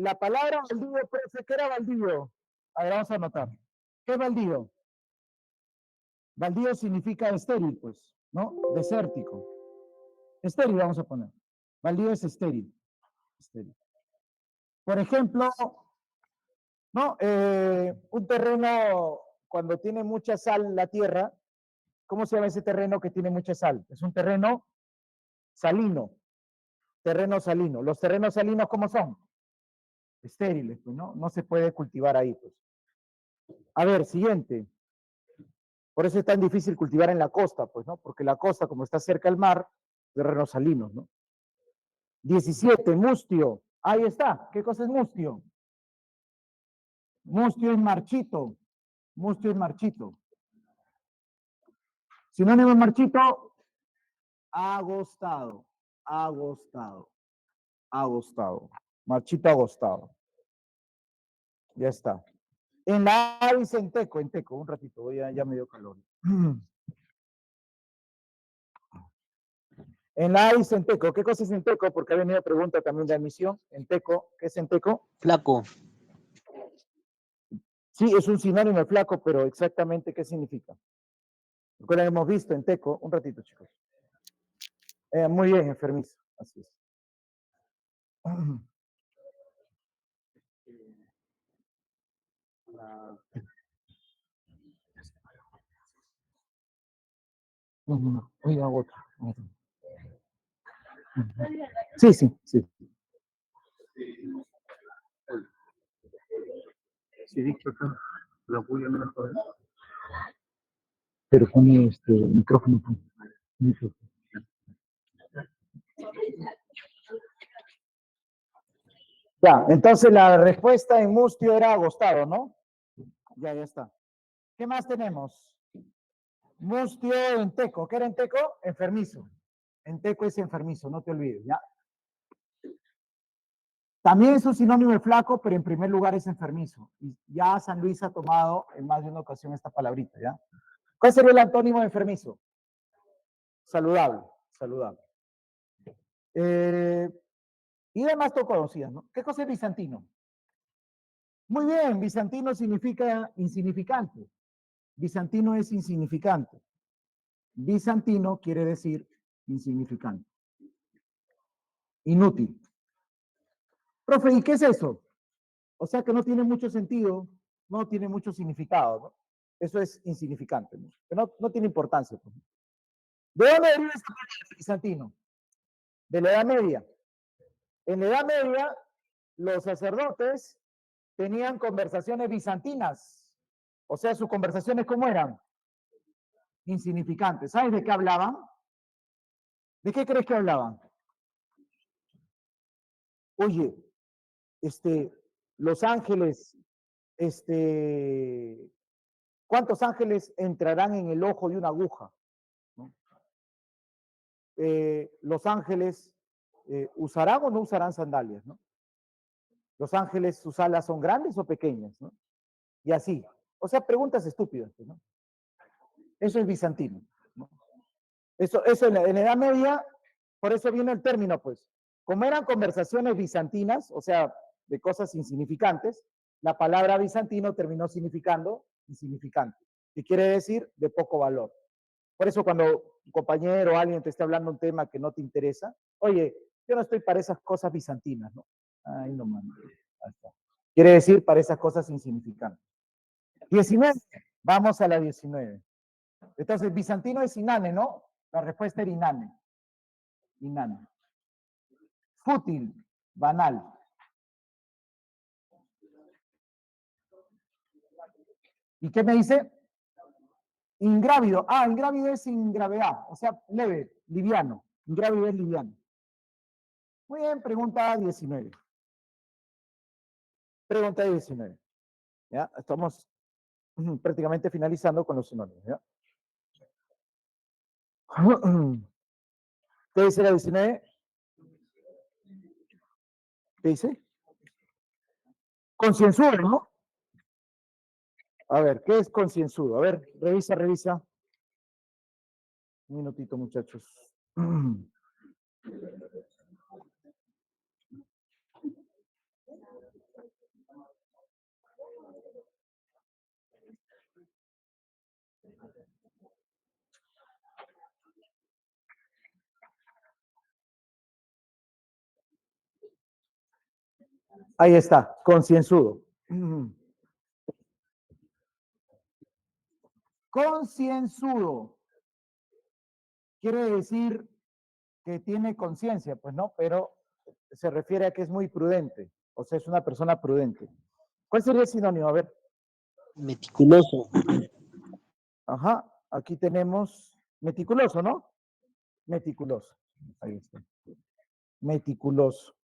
la palabra baldío, profe, ¿qué era baldío? A ver, vamos a anotar. ¿Qué es baldío? Baldío significa estéril, pues, ¿no? Desértico. Estéril vamos a poner. Baldío es estéril. Estéril. Por ejemplo, ¿no? Un terreno, cuando tiene mucha sal la tierra, ¿cómo se llama ese terreno que tiene mucha sal? Es un terreno salino. Terreno salino. ¿Los terrenos salinos cómo son? Estériles, pues, ¿no? No se puede cultivar ahí, pues. A ver, siguiente. Por eso es tan difícil cultivar en la costa, pues, ¿no? Porque la costa, como está cerca del mar, terrenos salinos, ¿no? 17, mustio. Ahí está. ¿Qué cosa es mustio? Mustio es marchito. Mustio es marchito. Sinónimo de marchito, agostado. Agostado. Agostado. Marchito agostado. Ya está. En la A dice en teco, un ratito, ya me dio calor. En la A dice en teco. ¿Qué cosa es en teco? Porque ha venido pregunta también de admisión. En teco, ¿qué es en teco? Flaco. Sí, es un sinónimo de flaco, pero exactamente ¿qué significa? Lo hemos visto en teco. Un ratito, chicos. Muy bien, enfermizo. Así es. Oiga, otra. Sí, sí, sí. Sí, dicho acá. Lo voy a mejorar. Pero pone este micrófono. Ya, entonces la respuesta en mustio era agostado, ¿no? Ya está. ¿Qué más tenemos? Mustio en teco. ¿Qué era en teco? Enfermizo. En teco es enfermizo, no te olvides, ¿ya? También es un sinónimo de flaco, pero en primer lugar es enfermizo. Y ya San Luis ha tomado en más de una ocasión esta palabrita, ¿ya? ¿Cuál sería el antónimo de enfermizo? Saludable, saludable. Y demás todo conocidas, ¿no? ¿Qué cosa es bizantino? Muy bien, bizantino significa insignificante. Bizantino es insignificante. Bizantino quiere decir insignificante. Inútil. Profe, ¿y qué es eso? O sea que no tiene mucho sentido, no tiene mucho significado, ¿no? Eso es insignificante, ¿no? Que no tiene importancia. Pues. ¿De dónde deriva esta palabra bizantino? De la Edad Media. En la Edad Media, los sacerdotes tenían conversaciones bizantinas. O sea, sus conversaciones, ¿cómo eran? Insignificantes. ¿Sabes de qué hablaban? ¿De qué crees que hablaban? Oye, los ángeles, ¿cuántos ángeles entrarán en el ojo de una aguja? ¿No? Los ángeles usarán o no usarán sandalias, ¿no? Los ángeles, sus alas son grandes o pequeñas, ¿no? Y así. O sea, preguntas estúpidas, ¿no? Eso es bizantino, ¿no? Eso en la Edad Media, por eso viene el término, pues. Como eran conversaciones bizantinas, o sea, de cosas insignificantes, la palabra bizantino terminó significando insignificante, que quiere decir de poco valor. Por eso cuando un compañero o alguien te esté hablando un tema que no te interesa, oye, yo no estoy para esas cosas bizantinas, ¿no? Ay, no mames. Quiere decir para esas cosas insignificantes. 19. Vamos a la 19. Entonces, bizantino es inane, ¿no? La respuesta era inane. Inane. Fútil, banal. ¿Y qué me dice? Ingrávido. Ah, ingrávido es sin gravedad, o sea, leve, liviano. Ingrávido es liviano. Muy bien, pregunta 19. Pregunta 19. ¿Ya? Estamos prácticamente finalizando con los sinónimos. ¿Ya? ¿Qué dice la 19? ¿Qué dice? Concienzudo, ¿no? A ver, ¿qué es concienzudo? A ver, revisa. Un minutito, muchachos. Ahí está, concienzudo. Concienzudo quiere decir que tiene conciencia, pues no, pero se refiere a que es muy prudente, o sea, es una persona prudente. ¿Cuál sería el sinónimo? A ver. Meticuloso. Ajá, aquí tenemos meticuloso, ¿no? Meticuloso. Ahí está. Meticuloso.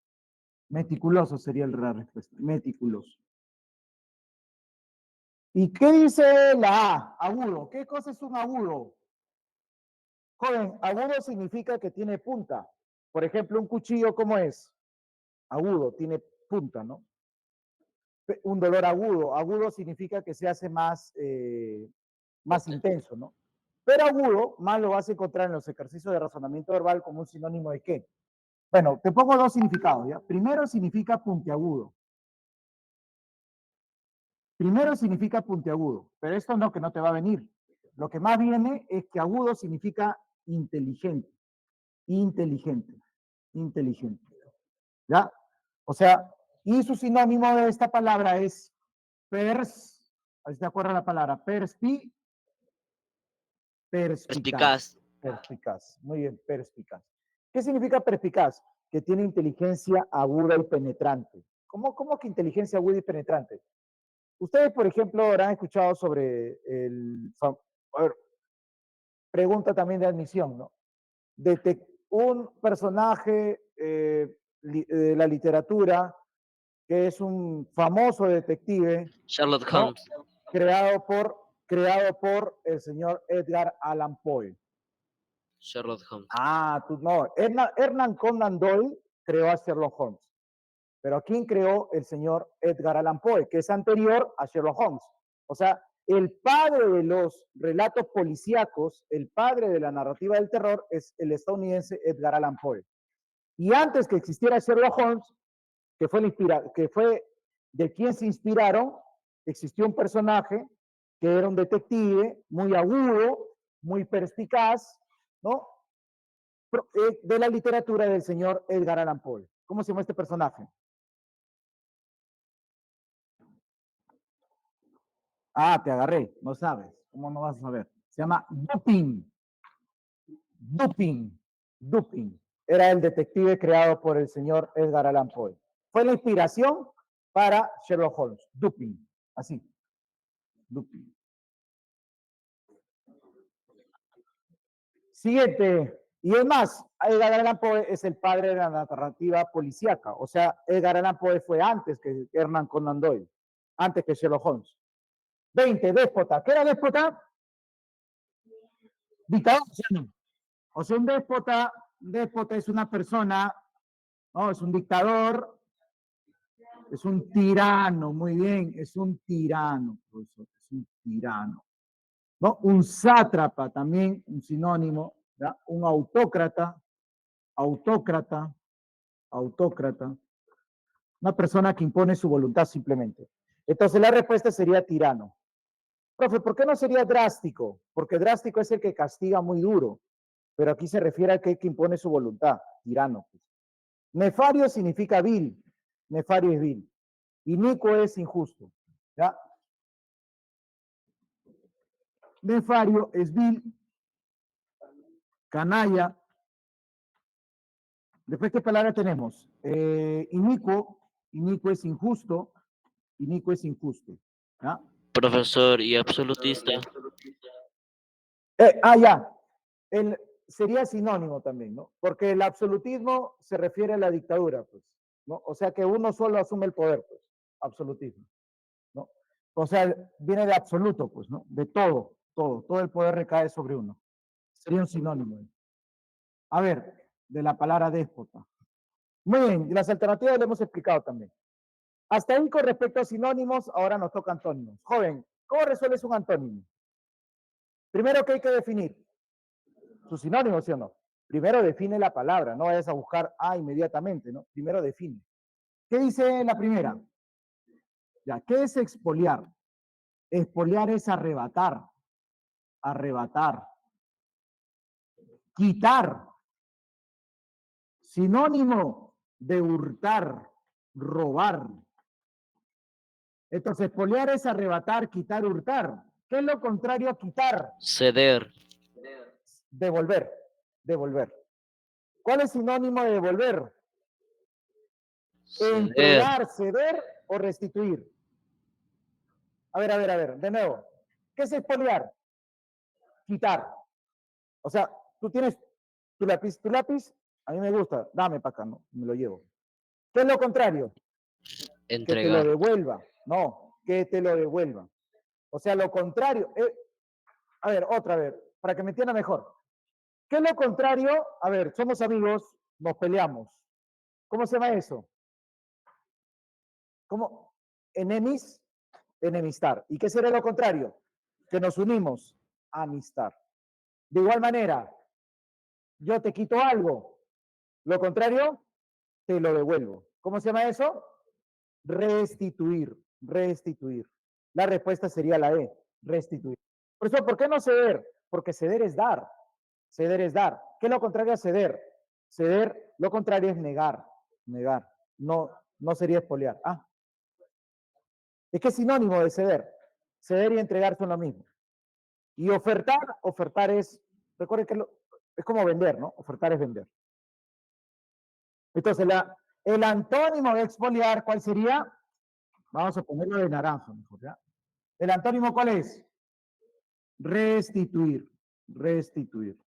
Meticuloso sería la respuesta. Meticuloso. ¿Y qué dice la A? Agudo. ¿Qué cosa es un agudo? Joven, agudo significa que tiene punta. Por ejemplo, un cuchillo, ¿cómo es? Agudo, tiene punta, ¿no? Un dolor agudo. Agudo significa que se hace más intenso, ¿no? Pero agudo, más lo vas a encontrar en los ejercicios de razonamiento verbal como un sinónimo de qué. Bueno, te pongo dos significados, ¿ya? Primero significa puntiagudo. Primero significa puntiagudo, pero esto no, que no te va a venir. Lo que más viene es que agudo significa inteligente, inteligente, inteligente. ¿Ya? O sea, y su sinónimo de esta palabra es ahí se acuerda la palabra, perspicaz. Perspicaz. Perspicaz. Muy bien, perspicaz. ¿Qué significa perspicaz? Que tiene inteligencia aguda y penetrante. ¿Cómo que inteligencia aguda y penetrante? Ustedes, por ejemplo, habrán escuchado sobre a ver, pregunta también de admisión, ¿no? Un personaje de la literatura que es un famoso detective, Sherlock ¿no? Holmes. Creado por el señor Edgar Allan Poe. Sherlock Holmes. Ah, tú no. Hernán Conan Doyle creó a Sherlock Holmes. Pero ¿quién creó el señor Edgar Allan Poe? Que es anterior a Sherlock Holmes. O sea, el padre de los relatos policíacos, el padre de la narrativa del terror, es el estadounidense Edgar Allan Poe. Y antes que existiera Sherlock Holmes, que fue de quien se inspiraron, existió un personaje que era un detective muy agudo, muy perspicaz, ¿no? De la literatura del señor Edgar Allan Poe. ¿Cómo se llama este personaje? Ah, te agarré, no sabes. ¿Cómo no vas a saber? Se llama Dupin. Dupin. Dupin. Era el detective creado por el señor Edgar Allan Poe. Fue la inspiración para Sherlock Holmes. Dupin. Así. Dupin. Siguiente. Y es más, Edgar Allan Poe es el padre de la narrativa policíaca. O sea, Edgar Allan Poe fue antes que Hernán Conan Doyle, antes que Sherlock Holmes. 20, déspota. ¿Qué era déspota? Dictador. O sea, un déspota es una persona, ¿no? Es un dictador, es un tirano, muy bien, es un tirano, profesor, es un tirano. ¿No? Un sátrapa también, un sinónimo, ¿ya? Un autócrata, autócrata, autócrata, una persona que impone su voluntad simplemente. Entonces la respuesta sería tirano. Profe, ¿por qué no sería drástico? Porque drástico es el que castiga muy duro, pero aquí se refiere a que impone su voluntad, tirano. Pues. Nefario significa vil, nefario es vil. Inicuo es injusto. ¿Ya? Nefario es vil, canalla. Después, ¿qué palabra tenemos? Inicuo es injusto, inicuo es injusto. ¿Ya? Profesor y absolutista. Ya. El, sería sinónimo también, ¿no? Porque el absolutismo se refiere a la dictadura, pues, ¿no? O sea que uno solo asume el poder, pues, absolutismo, ¿no? O sea, viene de absoluto, pues, ¿no? De todo el poder recae sobre uno. Sería un sinónimo. A ver, de la palabra déspota. Muy bien, las alternativas le hemos explicado también. Hasta ahí con respecto a sinónimos, ahora nos toca antónimos. Joven, ¿cómo resuelves un antónimo? Primero, ¿qué hay que definir? Su sinónimo, ¿sí o no? Primero define la palabra, no vayas a buscar inmediatamente, ¿no? Primero define. ¿Qué dice la primera? Ya, ¿qué es expoliar? Expoliar es arrebatar, arrebatar, quitar, sinónimo de hurtar, robar. Entonces, expoliar es arrebatar, quitar, hurtar. ¿Qué es lo contrario a quitar? Ceder. Devolver, devolver. ¿Cuál es sinónimo de devolver? Ceder. Entregar, ceder o restituir. A ver, de nuevo. ¿Qué es expoliar? Quitar. O sea, tú tienes tu lápiz, a mí me gusta, dame para acá, no, me lo llevo. ¿Qué es lo contrario? Que te lo Entregar. devuelva. No, que te lo devuelva. O sea, lo contrario. A ver, otra vez, para que me entienda mejor. ¿Qué es lo contrario? A ver, somos amigos, nos peleamos. ¿Cómo se llama eso? ¿Cómo? Enemis, enemistar. ¿Y qué sería lo contrario? Que nos unimos, amistar. De igual manera, yo te quito algo. Lo contrario, te lo devuelvo. ¿Cómo se llama eso? Restituir, restituir. La respuesta sería la E, restituir. Por eso, ¿por qué no ceder? Porque ceder es dar. Ceder es dar. ¿Qué es lo contrario a ceder? Ceder, lo contrario es negar. Negar. No, no sería expoliar. Ah, es que es sinónimo de ceder. Ceder y entregar son lo mismo. Y ofertar es, recuerden que es como vender, ¿no? Ofertar es vender. Entonces, el antónimo de expoliar, ¿cuál sería? Vamos a ponerlo de naranja, mejor, ¿ya? ¿El antónimo cuál es? Restituir, restituir.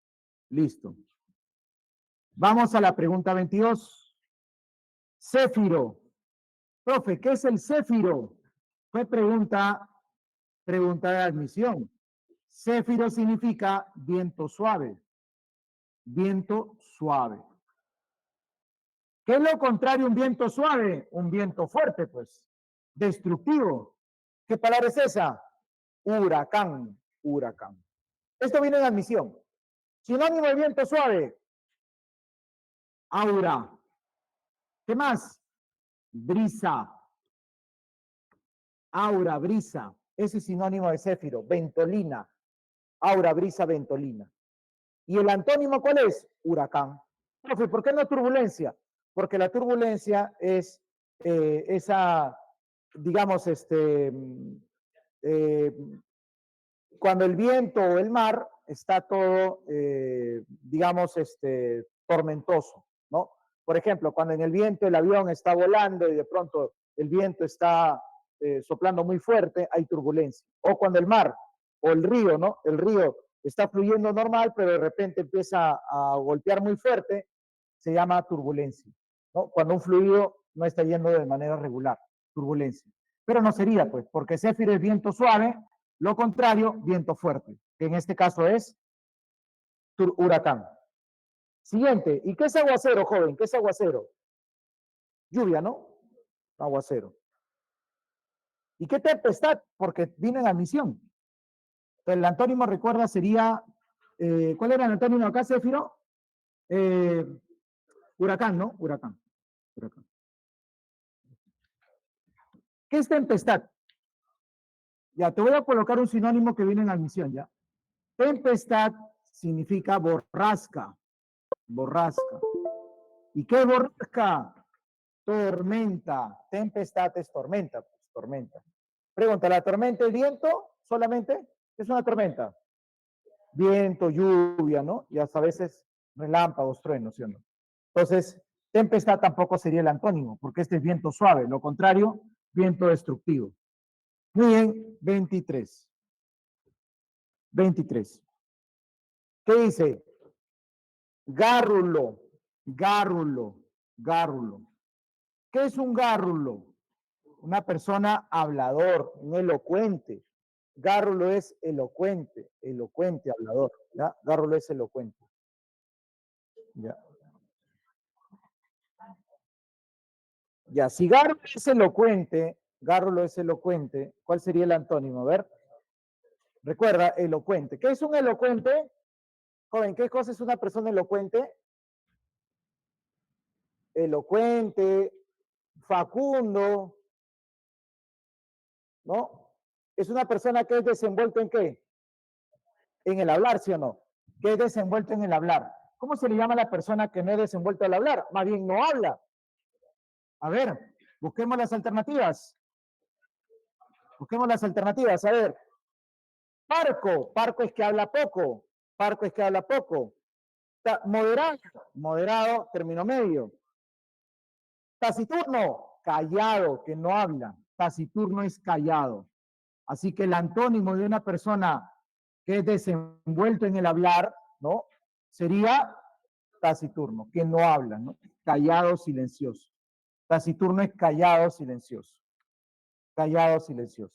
Listo. Vamos a la pregunta 22. Céfiro. Profe, ¿qué es el céfiro? Fue pregunta de admisión. Céfiro significa viento suave. Viento suave. ¿Qué es lo contrario a un viento suave? Un viento fuerte, pues. Destructivo. ¿Qué palabra es esa? Huracán, huracán. Esto viene en admisión. Sinónimo de viento suave. Aura. ¿Qué más? Brisa. Aura, brisa. Ese es sinónimo de céfiro. Ventolina. Aura, brisa, ventolina. ¿Y el antónimo cuál es? Huracán. Profe, ¿por qué no turbulencia? Porque la turbulencia es esa, digamos, cuando el viento o el mar está todo, digamos, tormentoso, ¿no? Por ejemplo, cuando en el viento el avión está volando y de pronto el viento está soplando muy fuerte, hay turbulencia. O cuando el mar o el río, ¿no? El río está fluyendo normal, pero de repente empieza a golpear muy fuerte, se llama turbulencia, ¿no? Cuando un fluido no está yendo de manera regular, turbulencia. Pero no sería, pues, porque céfiro es viento suave, lo contrario, viento fuerte, que en este caso es huracán. Siguiente, ¿y qué es aguacero, joven? ¿Qué es aguacero? Lluvia, ¿no? Aguacero. ¿Y qué tempestad? Porque viene en admisión. El antónimo, recuerda, sería, ¿cuál era el antónimo acá, Céfiro? Huracán, ¿no? Huracán. Huracán. ¿Qué es tempestad? Ya, te voy a colocar un sinónimo que viene en admisión, ¿ya? Tempestad significa borrasca, borrasca. ¿Y qué es borrasca? Tormenta. Tempestad es tormenta, pues, tormenta. Pregunta, ¿la tormenta es viento solamente? ¿Qué es una tormenta? Viento, lluvia, ¿no? Y hasta a veces relámpagos, truenos, ¿sí o no? Entonces, tempestad tampoco sería el antónimo, porque este es viento suave, lo contrario, viento destructivo. Muy bien, 23. 23. ¿Qué dice? Gárrulo, gárrulo, gárrulo. ¿Qué es un gárrulo? Una persona hablador, un elocuente. Gárrulo es elocuente, elocuente, hablador. ¿Ya? Gárrulo es elocuente. ¿Ya? Ya, si Gárrulo es elocuente, ¿cuál sería el antónimo? A ver, recuerda, elocuente. ¿Qué es un elocuente? Joven, ¿qué cosa es una persona elocuente? Elocuente, facundo, ¿no? Es una persona que es desenvuelta en qué? En el hablar, ¿sí o no? Que es desenvuelto en el hablar. ¿Cómo se le llama a la persona que no es desenvuelta al hablar? Más bien no habla. A ver, Busquemos las alternativas. Busquemos las alternativas. A ver. Parco. Parco es que habla poco. Parco es que habla poco. Moderado. Moderado, término medio. Taciturno. Callado, que no habla. Taciturno es callado. Así que el antónimo de una persona que es desenvuelto en el hablar, ¿no? Sería taciturno, que no habla, ¿no? Callado, silencioso. Taciturno es callado, silencioso. Callado, silencioso.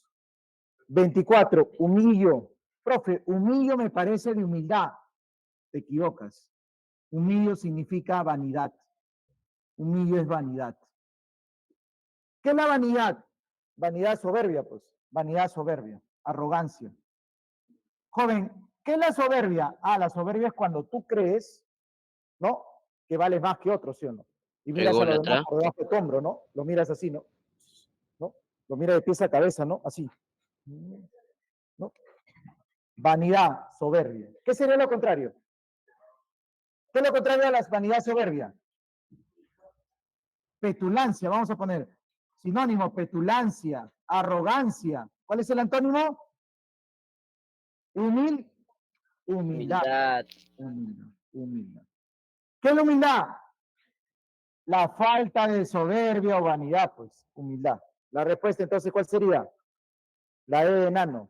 24, humillo. Profe, humillo me parece de humildad. Te equivocas. Humillo significa vanidad. Humillo es vanidad. ¿Qué es la vanidad? Vanidad soberbia, pues. Vanidad soberbia. Arrogancia. Joven, ¿qué es la soberbia? Ah, la soberbia es cuando tú crees, ¿no? Que vales más que otros, ¿sí o no? Y miras a los demás Ególatra. por debajo de tu hombro, ¿no? Lo miras así, ¿no? ¿No? Lo miras de pies a cabeza, ¿no? Así. ¿No? Vanidad, soberbia. ¿Qué sería lo contrario? ¿Qué es lo contrario a la vanidad soberbia? Petulancia, vamos a poner. Sinónimo, petulancia, arrogancia. ¿Cuál es el antónimo? Humildad. Humildad. Humildad. ¿Qué es la humildad? La falta de soberbia o vanidad, pues, humildad. La respuesta entonces, ¿cuál sería? La E de enano.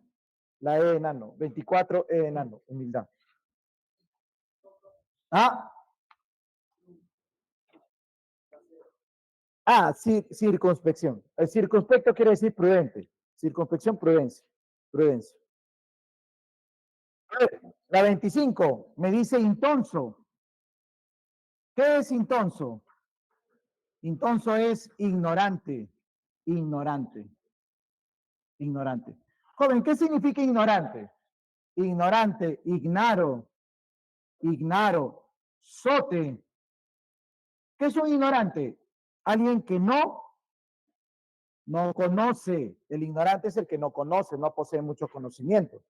La E de enano. 24 E de enano, humildad. ¿Ah? Ah, circunspección. El circunspecto quiere decir prudente. Circunspección, prudencia. Prudencia. A ver, la 25 me dice intonso. ¿Qué es intonso? Intonso es ignorante. Ignorante. Ignorante. Joven, ¿qué significa ignorante? Ignorante, ignaro, ignaro, sote. ¿Qué es un ignorante? Alguien que no conoce. El ignorante es el que no conoce, no posee mucho conocimiento.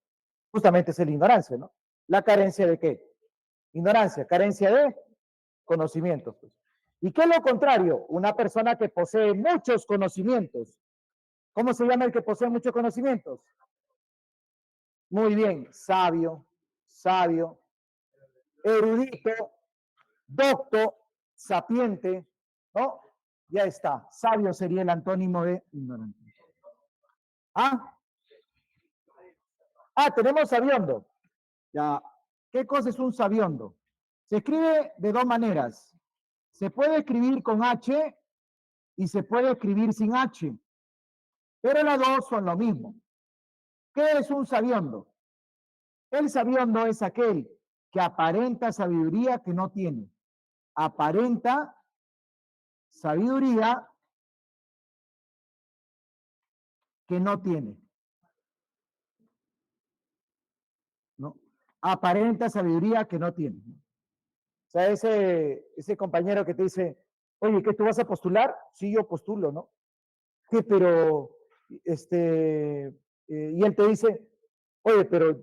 Justamente es la ignorancia, ¿no? ¿La carencia de qué? Ignorancia, carencia de conocimientos. Pues. ¿Y qué es lo contrario? Una persona que posee muchos conocimientos. ¿Cómo se llama el que posee muchos conocimientos? Muy bien, sabio, sabio, erudito, docto, sapiente, ¿no? Ya está. Sabio sería el antónimo de ignorante. ¿Ah? Ah, tenemos sabiondo. Ya. ¿Qué cosa es un sabiondo? Se escribe de dos maneras. Se puede escribir con H y se puede escribir sin H. Pero las dos son lo mismo. ¿Qué es un sabiondo? El sabiondo es aquel que aparenta sabiduría que no tiene. Aparenta sabiduría que no tiene. ¿No? Aparenta sabiduría que no tiene. O sea, ese compañero que te dice, oye, ¿qué tú vas a postular? Sí, yo postulo, ¿no? ¿Qué, pero, y él te dice, oye, pero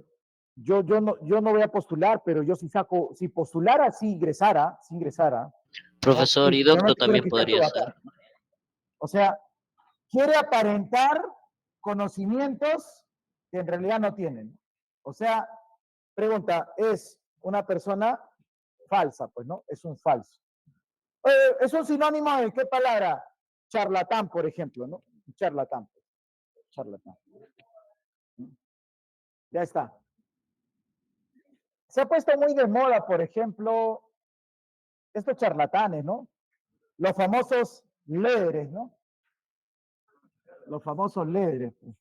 yo no voy a postular, pero yo sí saco, si postulara, sí ingresara, ¿no? Profesor y Pero no doctor te quiero también quitar tu podría ser. vacante. O sea, quiere aparentar conocimientos que en realidad no tienen. O sea, pregunta, ¿es una persona falsa? Pues no, es un falso. ¿Es un sinónimo de qué palabra? Charlatán, por ejemplo, ¿no? Charlatán. Charlatán. Ya está. Se ha puesto muy de moda, por ejemplo, estos charlatanes, ¿no? Los famosos líderes, ¿no? Los famosos líderes, pues,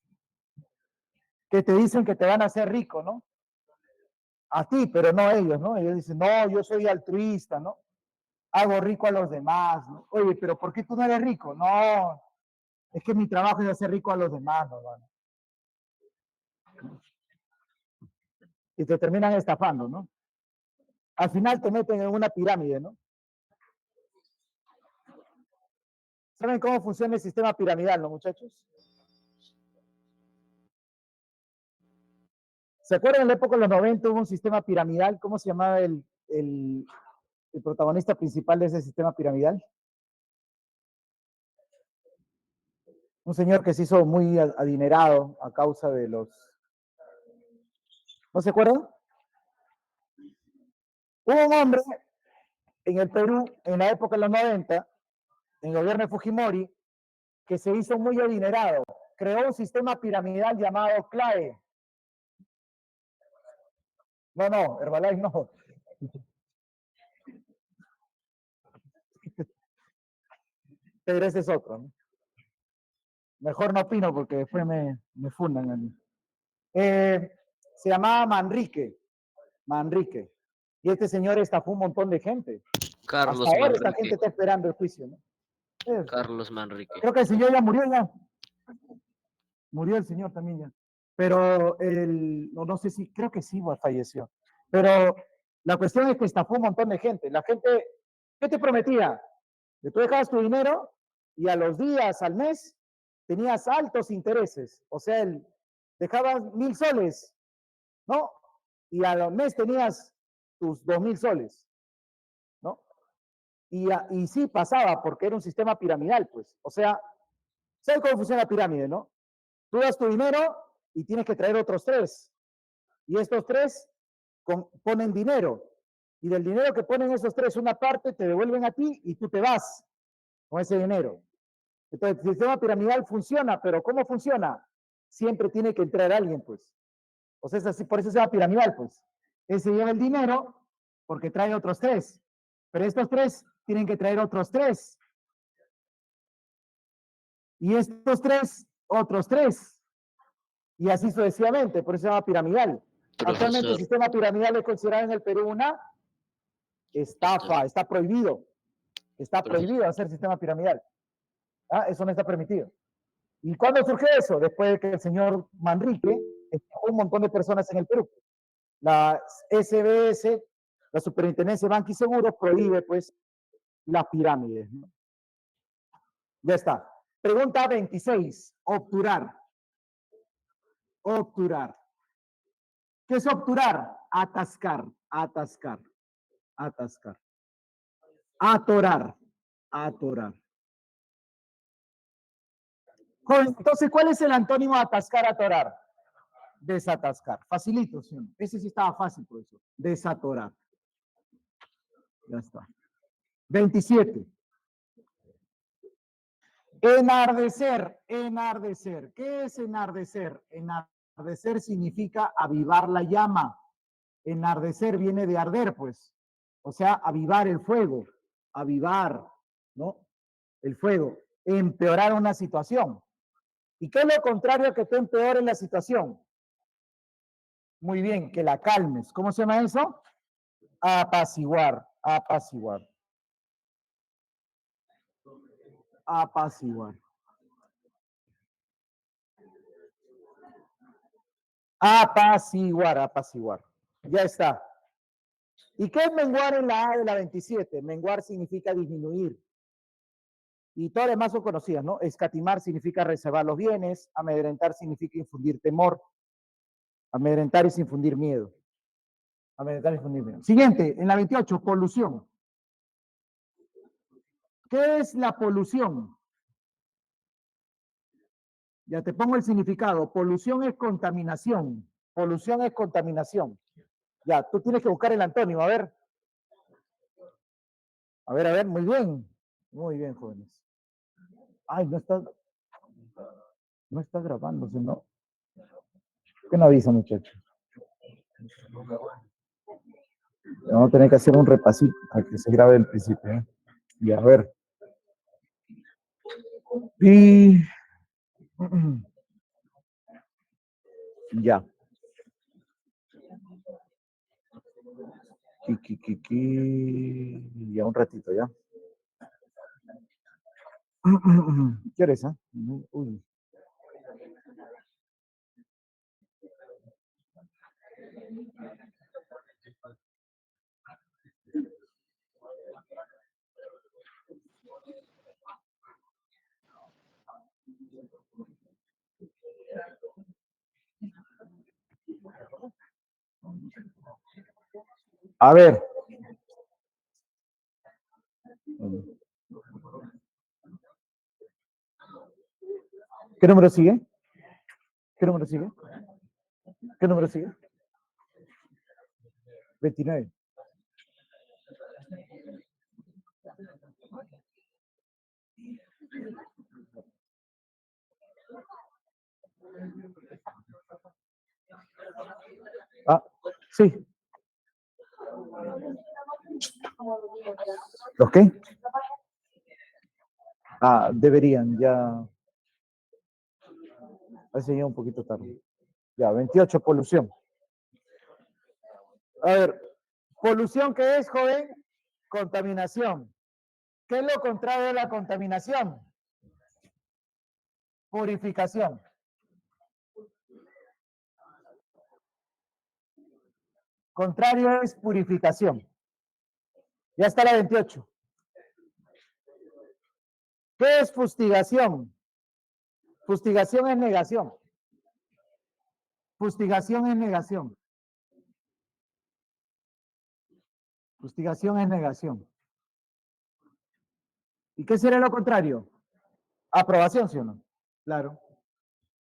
que te dicen que te van a hacer rico, ¿no? A ti, pero no ellos, ¿no? Ellos dicen, no, yo soy altruista, ¿no? Hago rico a los demás, ¿no? Oye, pero ¿por qué tú no eres rico? No, es que mi trabajo es hacer rico a los demás, ¿no? Y te terminan estafando, ¿no? Al final te meten en una pirámide, ¿no? ¿Saben cómo funciona el sistema piramidal, no, muchachos? ¿Se acuerdan en la época de los 90 hubo un sistema piramidal? ¿Cómo se llamaba el protagonista principal de ese sistema piramidal? Un señor que se hizo muy adinerado a causa de los... ¿No se acuerdan? Hubo un hombre en el Perú, en la época de los 90, en el gobierno de Fujimori, que se hizo muy adinerado. Creó un sistema piramidal llamado CLAE. No, Herbalife no. Pero ese es otro, ¿no? Mejor no opino porque después me fundan a mí. Se llamaba Manrique. Y este señor estafó un montón de gente. Carlos Hasta ahora esta Manrique. gente está esperando el juicio, ¿no? Carlos Manrique. Creo que el señor ya murió ya. Murió el señor también ya. Pero no sé si, creo que sí falleció. Pero la cuestión es que estafó un montón de gente. La gente, ¿qué te prometía? Que tú dejabas tu dinero y a los días, al mes, tenías altos intereses. O sea, dejabas 1,000 soles, ¿no? Y al mes tenías tus 2,000 soles, ¿no? Y sí pasaba porque era un sistema piramidal, pues. O sea, ¿sabes cómo funciona la pirámide, no? Tú das tu dinero y tienes que traer otros 3. Y estos 3 ponen dinero. Y del dinero que ponen esos 3, una parte te devuelven a ti y tú te vas con ese dinero. Entonces, el sistema piramidal funciona, pero ¿cómo funciona? Siempre tiene que entrar alguien, pues. O sea, es así, por eso se llama piramidal, pues. Ese lleva el dinero porque trae otros 3. Pero estos 3 tienen que traer otros 3. Y estos 3, otros 3. Y así sucesivamente, por eso se llama piramidal. Actualmente el Profesor, sistema piramidal es considerado en el Perú una estafa, está prohibido. Está prohibido hacer sistema piramidal. ¿Ah? Eso no está permitido. ¿Y cuándo surgió eso? Después de que el señor Manrique estafó un montón de personas en el Perú. La SBS, la Superintendencia de Banco y Seguros, prohíbe pues las pirámides, ¿no? Ya está. Pregunta 26. Obturar. Obturar. ¿Qué es obturar? Atascar, atascar, atascar. Atorar, atorar. Entonces, ¿cuál es el antónimo de atascar, atorar? Desatascar. Facilito, ¿sí? Ese sí estaba fácil, por eso. Desatorar. Ya está. 27. Enardecer, enardecer. ¿Qué es enardecer? Enardecer significa avivar la llama. Enardecer viene de arder, pues. O sea, avivar el fuego. Avivar, ¿no? El fuego. Empeorar una situación. ¿Y qué es lo contrario a que tú empeores la situación? Muy bien, que la calmes. ¿Cómo se llama eso? Apaciguar, apaciguar. Apaciguar. Apaciguar, apaciguar. Ya está. ¿Y qué es menguar en la A de la 27? Menguar significa disminuir. Y todas las demás son conocidas, ¿no? Escatimar significa reservar los bienes. Amedrentar significa infundir temor. Amedrentar es infundir miedo. Amedrentar es infundir miedo. Siguiente, en la 28, polución. ¿Qué es la polución? Ya te pongo el significado. Polución es contaminación. Polución es contaminación. Ya, tú tienes que buscar el antónimo. A ver, muy bien. Muy bien, jóvenes. Ay, no está grabándose, ¿no? ¿Qué no avisa, muchachos? Vamos a tener que hacer un repasito para que se grabe el principio, ¿eh? Y a ver. Y... Ya. Ya un ratito, ya. ¿Qué hora es, eh? Uy. A ver. ¿Qué número sigue? ¿Qué número sigue? ¿Qué número sigue? 29. Ah, sí. ¿Los qué? Ah, deberían, ya. Hace ya un poquito tarde. Ya, 28, polución. A ver, polución, ¿qué es, joven? Contaminación. ¿Qué es lo contrario de la contaminación? Purificación. Contrario es purificación. Ya está la 28. ¿Qué es fustigación? Fustigación es negación. Fustigación es negación. Fustigación es negación. ¿Y qué será lo contrario? Aprobación, ¿sí o no? Claro.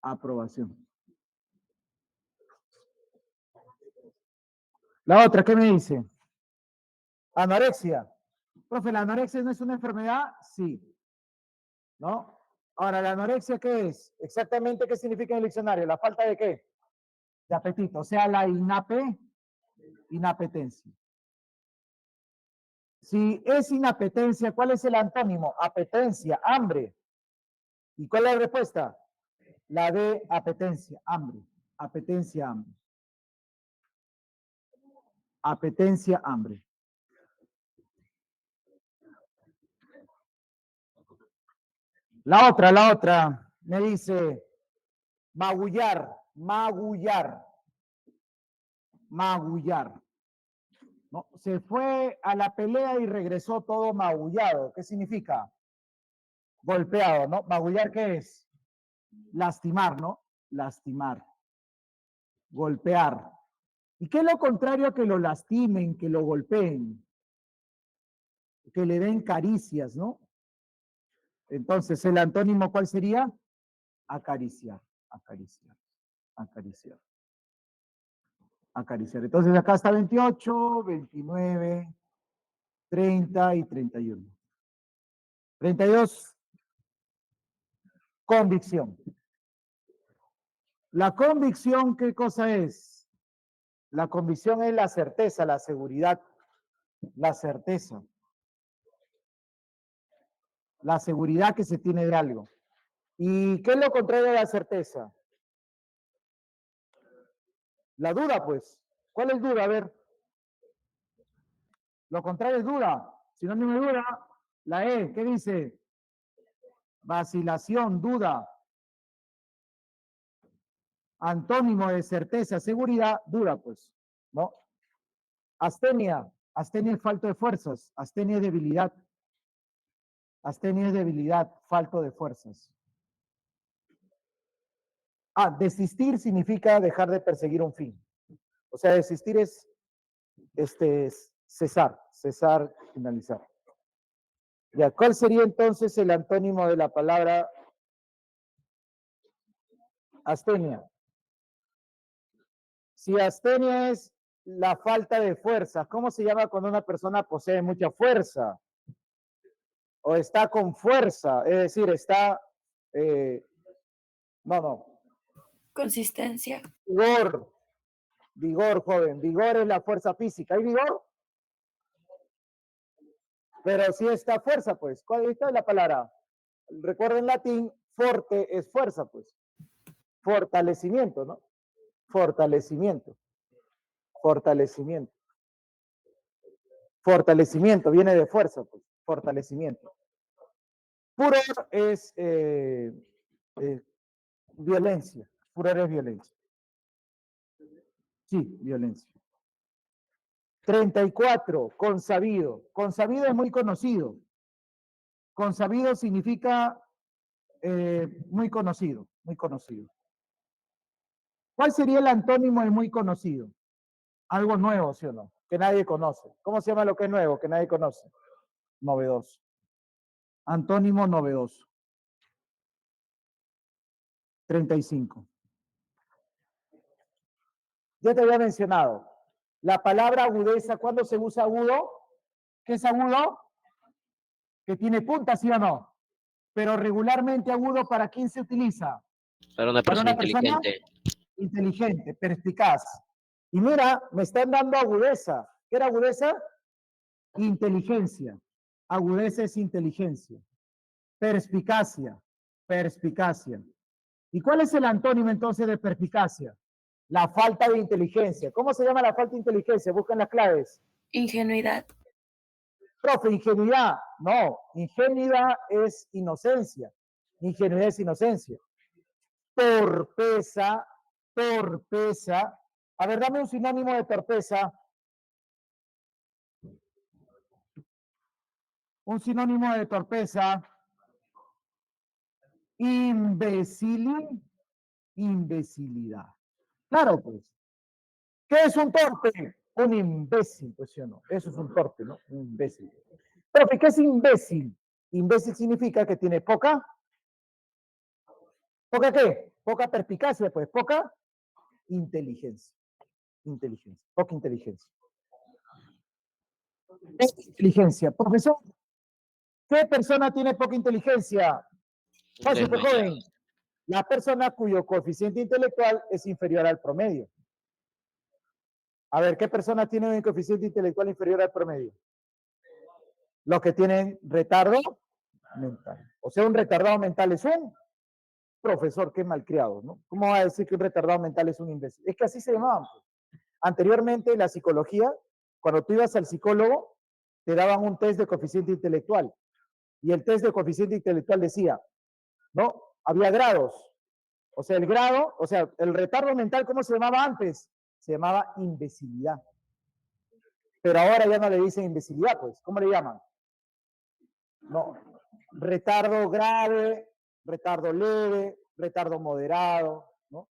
Aprobación. La otra, ¿qué me dice? Anorexia. Profe, ¿la anorexia no es una enfermedad? Sí. ¿No? Ahora, ¿la anorexia qué es? Exactamente qué significa en el diccionario. ¿La falta de qué? De apetito. O sea, la inapetencia. Si es inapetencia, ¿cuál es el antónimo? Apetencia, hambre. ¿Y cuál es la respuesta? La de apetencia, hambre. Apetencia, hambre. Apetencia, hambre. La otra, me dice magullar, magullar, magullar. ¿No? Se fue a la pelea y regresó todo magullado. ¿Qué significa? Golpeado, ¿no? Magullar, ¿qué es? Lastimar, ¿no? Lastimar. Golpear. ¿Y qué es lo contrario a que lo lastimen, que lo golpeen? Que le den caricias, ¿no? Entonces, ¿el antónimo cuál sería? Acariciar, acariciar, acariciar, acariciar. Entonces, acá está 28, 29, 30 y 31. 32, convicción. La convicción, ¿qué cosa es? La convicción es la certeza, la seguridad, la certeza. La seguridad que se tiene de algo. ¿Y qué es lo contrario de la certeza? La duda, pues. ¿Cuál es duda? A ver. Lo contrario es duda. Sinónimo de duda, la E. ¿Qué dice? Vacilación, duda. Antónimo de certeza, seguridad, duda, pues. ¿No? Astenia. Astenia es falta de fuerzas. Astenia es debilidad. Astenia es debilidad, falto de fuerzas. Ah, desistir significa dejar de perseguir un fin. O sea, desistir es cesar, finalizar. Ya, ¿cuál sería entonces el antónimo de la palabra astenia? Si astenia es la falta de fuerza, ¿cómo se llama cuando una persona posee mucha fuerza? O está con fuerza, es decir, está, no, Consistencia. vigor, vigor, joven, vigor es la fuerza física, ¿hay vigor? Pero si está fuerza, pues, ¿cuál es la palabra? Recuerden en latín, forte es fuerza, pues. Fortalecimiento, ¿no? Fortalecimiento. Fortalecimiento. Fortalecimiento, viene de fuerza, pues. Fortalecimiento. Furor es violencia. Furor es violencia. Sí, violencia. 34, consabido. Consabido es muy conocido. Consabido significa muy conocido, muy conocido. ¿Cuál sería el antónimo de muy conocido? Algo nuevo, ¿sí o no? Que nadie conoce. ¿Cómo se llama lo que es nuevo, que nadie conoce? Novedoso. Antónimo novedoso. 35. Ya te había mencionado. La palabra agudeza, ¿cuándo se usa agudo? ¿Qué es agudo? Que tiene punta, ¿sí o no? Pero regularmente agudo, ¿para quién se utiliza? Para una Para persona una persona inteligente. inteligente, perspicaz. Y mira, me están dando agudeza. ¿Qué era agudeza? Inteligencia. Agudeza es inteligencia. Perspicacia. Perspicacia. ¿Y cuál es el antónimo entonces de perspicacia? La falta de inteligencia. ¿Cómo se llama la falta de inteligencia? Buscan las claves. Ingenuidad. Profe, ingenuidad. No, ingenuidad es inocencia. Ingenuidad es inocencia. Torpeza, torpeza. A ver, dame un sinónimo de torpeza. Un sinónimo de torpeza. Imbecilidad. Claro, pues. ¿Qué es un torpe? Un imbécil, pues sí o no. Eso es un torpe, ¿no? Un imbécil. Profe, ¿qué es imbécil? Imbécil significa que tiene poca. ¿Poca qué? Poca perspicacia, pues. Poca inteligencia. Inteligencia. Poca inteligencia. Poca inteligencia. Profesor, ¿qué persona tiene poca inteligencia? Fácil, pues, joven. La persona cuyo coeficiente intelectual es inferior al promedio. A ver, ¿qué persona tiene un coeficiente intelectual inferior al promedio? Los que tienen retardo mental. O sea, un retardado mental es un profesor que es malcriado, ¿no? ¿Cómo va a decir que un retardado mental es un imbécil? Es que así se llamaban. Anteriormente, en la psicología, cuando tú ibas al psicólogo, te daban un test de coeficiente intelectual. Y el test de coeficiente intelectual decía, ¿no? Había grados. O sea, el grado, o sea, el retardo mental, ¿cómo se llamaba antes? Se llamaba imbecilidad. Pero ahora ya no le dicen imbecilidad, pues. ¿Cómo le llaman? No. Retardo grave, retardo leve, retardo moderado, ¿no?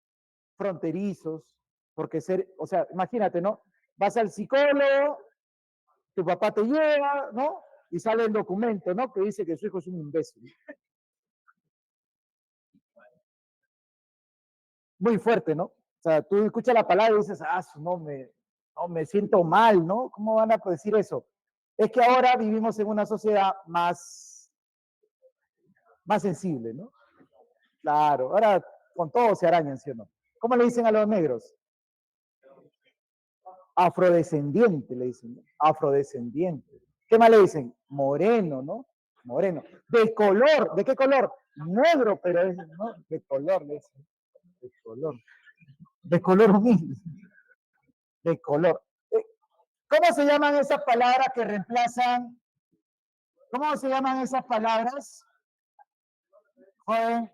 Fronterizos, porque ser, o sea, imagínate, ¿no? Vas al psicólogo, tu papá te lleva, ¿no? Y sale el documento, ¿no? Que dice que su hijo es un imbécil. Muy fuerte, ¿no? O sea, tú escuchas la palabra y dices, no me siento mal, ¿no? ¿Cómo van a decir eso? Es que ahora vivimos en una sociedad más sensible, ¿no? Claro, ahora con todo se arañan, ¿sí o no? ¿Cómo le dicen a los negros? Afrodescendiente, le dicen, ¿no? Afrodescendiente. ¿Qué más le dicen? Moreno, ¿no? Moreno. De color, ¿de qué color? Negro, pero es, ¿no? De color, le dicen. De color. De color humilde. De color. ¿Cómo se llaman esas palabras que reemplazan? ¿Cómo se llaman esas palabras? Joven.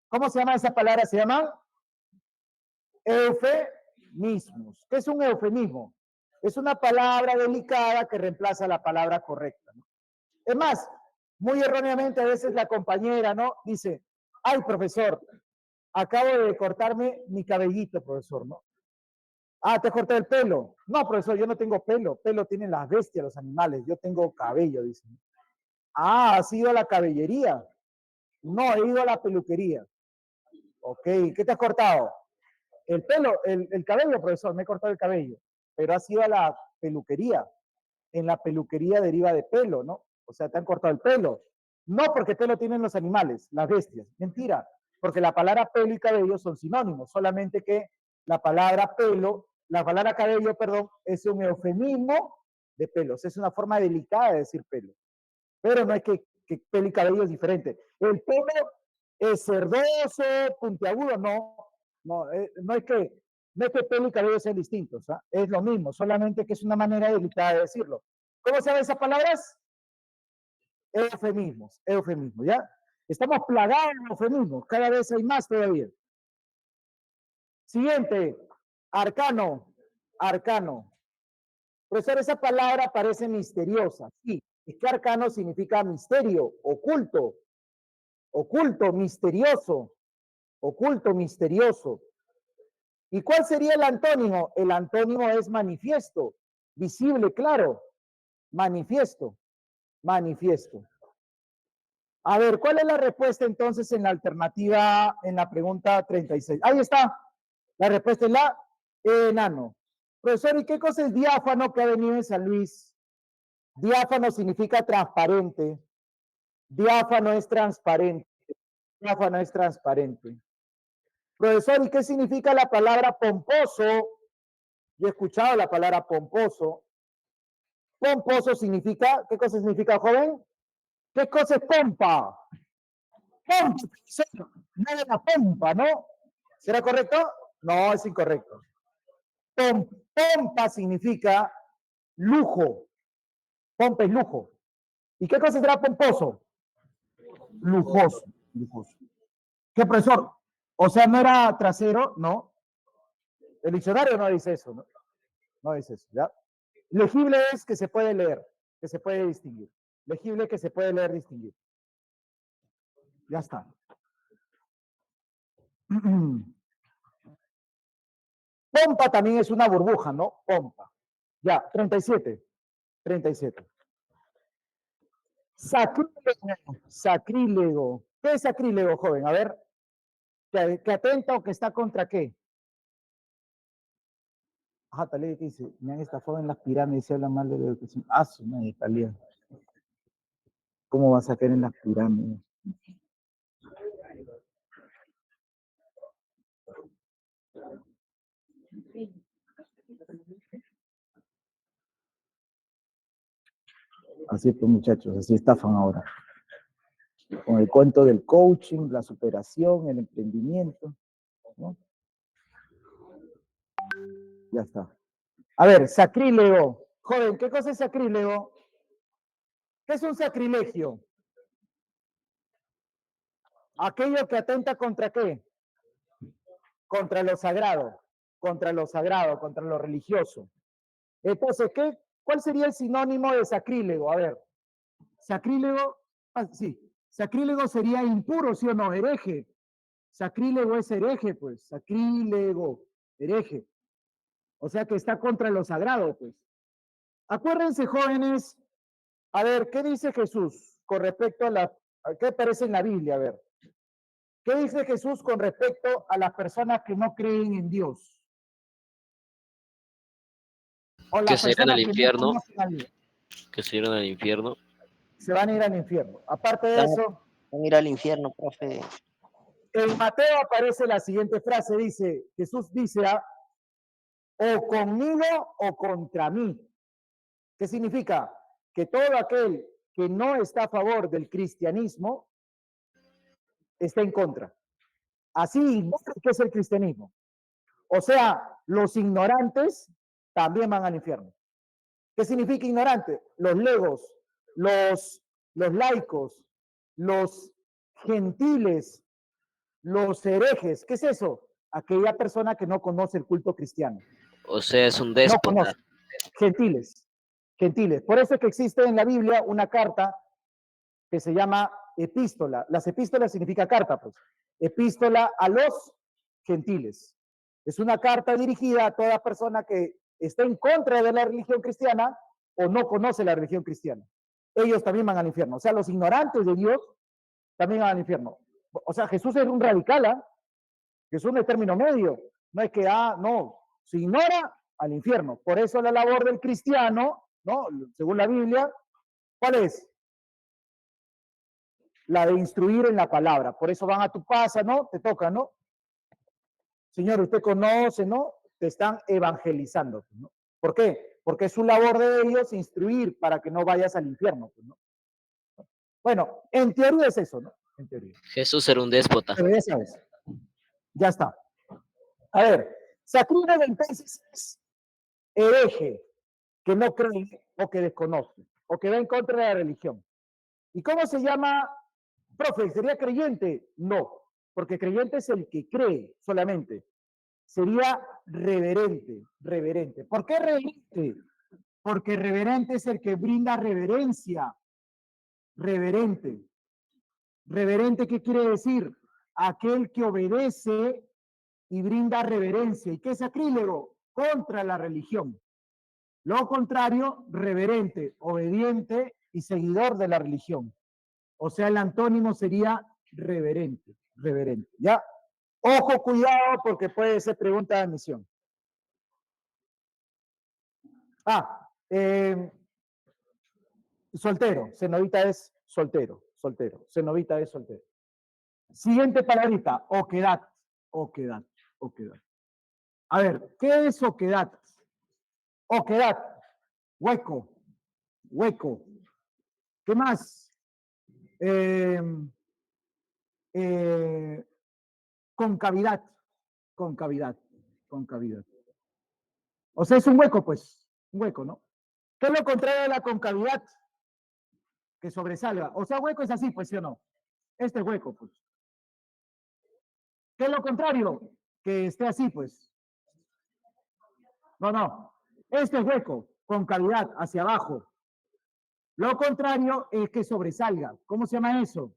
¿Cómo se llaman esas palabras? Se llaman eufemismos. ¿Qué es un eufemismo? Es una palabra delicada que reemplaza la palabra correcta, ¿no? Es más, muy erróneamente a veces la compañera, ¿no? Dice, ay, profesor, acabo de cortarme mi cabellito, profesor, ¿no? Ah, ¿te corté el pelo? No, profesor, yo no tengo pelo. Pelo tienen las bestias, los animales. Yo tengo cabello, dicen. Ah, ¿has ido a la cabellería? No, he ido a la peluquería. Ok, ¿qué te has cortado? El pelo, el cabello, profesor, me he cortado el cabello. Pero has ido a la peluquería. En la peluquería deriva de pelo, ¿no? O sea, te han cortado el pelo. No porque pelo tienen los animales, las bestias. Mentira. Porque la palabra pelo y cabello son sinónimos. Solamente que la palabra pelo, la palabra cabello, perdón, es un eufemismo de pelos. Es una forma delicada de decir pelo. Pero no es que pelo y cabello es diferente. El pelo es cerdoso, puntiagudo, no. No es que pelo y cabello sean distintos, ¿ah? Es lo mismo, solamente que es una manera delicada de decirlo. ¿Cómo se llaman esas palabras? Eufemismos, ¿ya? Estamos plagados de eufemismos, cada vez hay más todavía. Siguiente, arcano. Profesor, esa palabra parece misteriosa. Sí, es que arcano significa misterio, oculto, misterioso, oculto, misterioso. ¿Y cuál sería el antónimo? El antónimo es manifiesto, visible, claro, manifiesto. A ver, ¿cuál es la respuesta entonces en la alternativa, en la pregunta 36? Ahí está. La respuesta es la enano. Profesor, ¿y qué cosa es diáfano que ha venido en San Luis? Diáfano significa transparente. Diáfano es transparente. Diáfano es transparente. Profesor, ¿y qué significa la palabra pomposo? Yo he escuchado la palabra pomposo. Pomposo significa, ¿qué cosa significa, joven? ¿Qué cosa es pompa? Pompa, no de la pompa, ¿no? ¿Será correcto? No, es incorrecto. Pompa significa lujo. Pompa es lujo. ¿Y qué cosa será pomposo? Lujoso. Lujoso. ¿Qué, profesor? O sea, ¿no era trasero? No. El diccionario no dice eso, ¿no? No dice eso, ¿ya? Legible es que se puede leer, que se puede distinguir. Legible que se puede leer, distinguir. Ya está. Pompa también es una burbuja, ¿no? Pompa. Ya, 37. 37. Sacrílego. Sacrílego. ¿Qué es sacrílego, joven? A ver. ¿Que atenta o que está contra qué? Ajá, Talía, ¿qué dice? Me han estafado en las pirámides y hablan mal de la educación. Ah, su madre, Talía. ¿Cómo vas a caer en las pirámides? Así pues, muchachos, así estafan ahora. Con el cuento del coaching, la superación, el emprendimiento, ¿no? Ya está. A ver, sacrílego. Joven, ¿qué cosa es sacrílego? ¿Qué es un sacrilegio? Aquello que atenta contra qué? Contra lo sagrado, contra lo sagrado, contra lo religioso. Entonces, ¿cuál sería el sinónimo de sacrílego? A ver, sacrílego, sí, sacrílego sería impuro, ¿sí o no? Hereje. Sacrílego es hereje, pues, sacrílego, hereje. O sea que está contra lo sagrado, pues. Acuérdense, jóvenes, a ver, ¿qué dice Jesús con respecto qué aparece en la Biblia? A ver, ¿qué dice Jesús con respecto a las personas que no creen en Dios? O Que las se irán personas al que no infierno. conocen a Dios. Que se irán al infierno. Se van a ir al infierno. Aparte de Van eso, a ir al infierno, profe. en Mateo aparece la siguiente frase, dice, Jesús dice, o conmigo o contra mí. ¿Qué significa? Que todo aquel que no está a favor del cristianismo está en contra. Así, ¿qué es el cristianismo? O sea, los ignorantes también van al infierno. ¿Qué significa ignorante? Los legos, los laicos, los gentiles, los herejes. ¿Qué es eso? Aquella persona que no conoce el culto cristiano. O sea, es un No déspota. conoce. Gentiles. Gentiles. Por eso es que existe en la Biblia una carta que se llama epístola. Las epístolas significa carta, pues. Epístola a los gentiles. Es una carta dirigida a toda persona que está en contra de la religión cristiana o no conoce la religión cristiana. Ellos también van al infierno. O sea, los ignorantes de Dios también van al infierno. O sea, Jesús es un radical, ¿eh? Jesús no es término medio. No es que, no, se ignora al infierno. Por eso la labor del cristiano, ¿no? Según la Biblia, ¿cuál es? La de instruir en la palabra. Por eso van a tu casa, ¿no? Te toca, ¿no? Señor, usted conoce, ¿no? Te están evangelizando, ¿no? ¿Por qué? Porque es su labor de ellos instruir para que no vayas al infierno, ¿no? Bueno, en teoría es eso, ¿no? En teoría. Jesús era un déspota. Pero ya sabes. Ya está. A ver, sacrílego entonces es hereje, que no cree o que desconoce, o que va en contra de la religión. ¿Y cómo se llama? Profe, ¿sería creyente? No, porque creyente es el que cree solamente. Sería reverente, reverente. ¿Por qué reverente? Porque reverente es el que brinda reverencia. Reverente. Reverente, ¿qué quiere decir? Aquel que obedece y brinda reverencia. ¿Y qué es sacrílego? Contra la religión. Lo contrario, reverente, obediente y seguidor de la religión. O sea, el antónimo sería reverente, reverente, ¿ya? Ojo, cuidado, porque puede ser pregunta de admisión. Soltero, cenovita es soltero, soltero, cenovita es soltero. Siguiente palabrita, oquedad, oquedad, oquedad. A ver, ¿qué es oquedad? Oquedad, hueco, hueco. ¿Qué más? Concavidad, concavidad, concavidad. O sea, es un hueco, pues, un hueco, ¿no? ¿Qué es lo contrario de la concavidad? Que sobresalga. O sea, hueco es así, pues, ¿sí o no? Este hueco, pues. ¿Qué es lo contrario? Que esté así, pues. No, no. Este hueco, concavidad, hacia abajo. Lo contrario es que sobresalga. ¿Cómo se llama eso?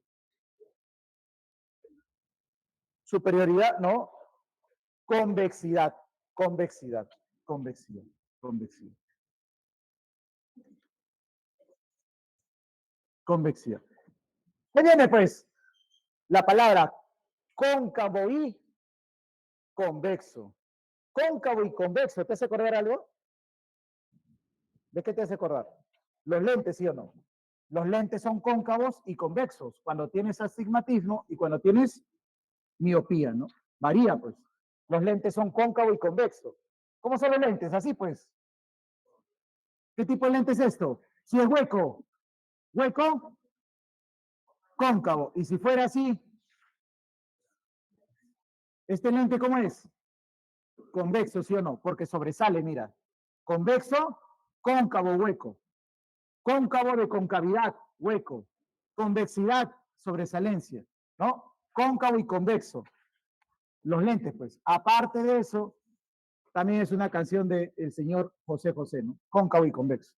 Superioridad, no. Convexidad, convexidad, convexidad, convexidad. Convexidad. ¿Qué viene, pues? La palabra cóncavo y convexo. Cóncavo y convexo. ¿Te hace acordar algo? ¿De qué te hace acordar? Los lentes, ¿sí o no? Los lentes son cóncavos y convexos cuando tienes astigmatismo y cuando tienes miopía, ¿no? Varía, pues. Los lentes son cóncavo y convexo. ¿Cómo son los lentes? Así, pues. ¿Qué tipo de lente es esto? Si es hueco, hueco, cóncavo. Y si fuera así, ¿este lente cómo es? Convexo, ¿sí o no? Porque sobresale, mira. Convexo, cóncavo, hueco. Cóncavo de concavidad, hueco. Convexidad, sobresalencia, ¿no? Cóncavo y convexo. Los lentes, pues. Aparte de eso, también es una canción del señor José José, ¿no? Cóncavo y convexo.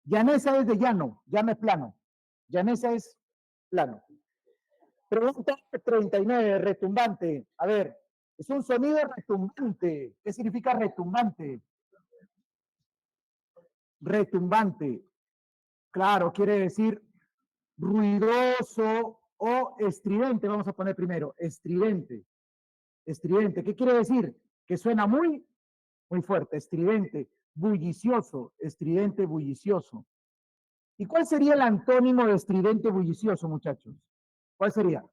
Llaneza es de llano, llano es plano. Llaneza es plano. Pregunta 39, retumbante. A ver, es un sonido retumbante. ¿Qué significa retumbante? Retumbante. Claro, quiere decir ruidoso o estridente. Vamos a poner primero, estridente. Estridente. ¿Qué quiere decir? Que suena muy, muy fuerte. Estridente, bullicioso, estridente, bullicioso. ¿Y cuál sería el antónimo de estridente, bullicioso, muchachos? ¿Cuál sería?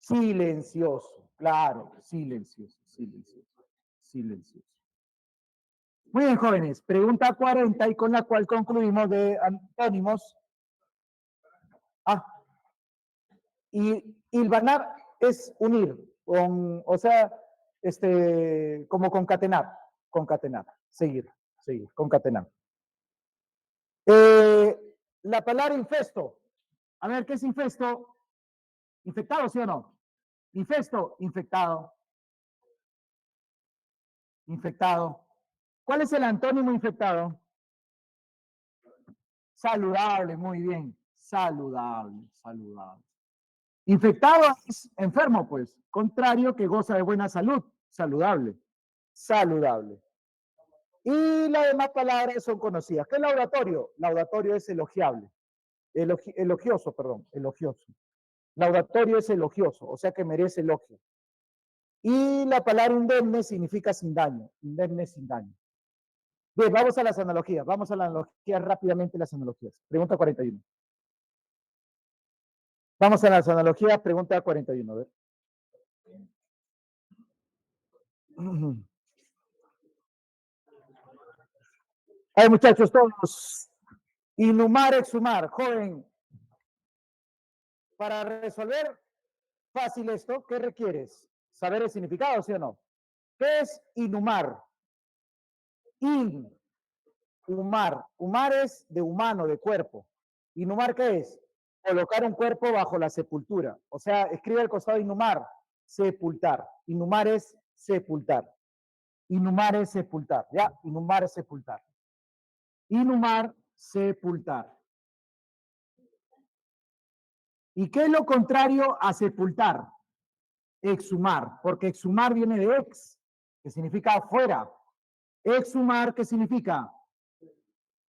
Silencioso, claro, silencioso, silencioso, silencioso. Muy bien, jóvenes. Pregunta 40 y con la cual concluimos de antónimos. Y hilvanar es unir, o sea, como concatenar, concatenar, seguir, concatenar. La palabra infesto. A ver, ¿qué es infesto? ¿Infectado, sí o no? Infesto, infectado. Infectado. ¿Cuál es el antónimo infectado? Saludable, muy bien. Saludable, saludable. Infectado es enfermo, pues. Contrario que goza de buena salud. Saludable. Saludable. Y las demás palabras son conocidas. ¿Qué es laudatorio? Laudatorio es elogiable. Elogioso, perdón. Elogioso. Laudatorio es elogioso, o sea que merece elogio. Y la palabra indemne significa sin daño. Indemne sin daño. Bien, vamos a las analogías. Vamos a las analogías rápidamente, las analogías. Pregunta 41. Vamos a las analogías, pregunta 41. A ver. Ay, muchachos, todos. Inhumar, exhumar. Joven, para resolver fácil esto, ¿qué requieres? ¿Saber el significado, sí o no? ¿Qué es inhumar? Inhumar. Humar es de humano, de cuerpo. ¿Inhumar qué es? Colocar un cuerpo bajo la sepultura. O sea, escribe al costado inhumar, sepultar. Inhumar es sepultar. Inhumar es sepultar. ¿Ya? Inhumar es sepultar. Inhumar, sepultar. ¿Y qué es lo contrario a sepultar? Exhumar, porque exhumar viene de ex, que significa afuera. Exhumar, ¿qué significa?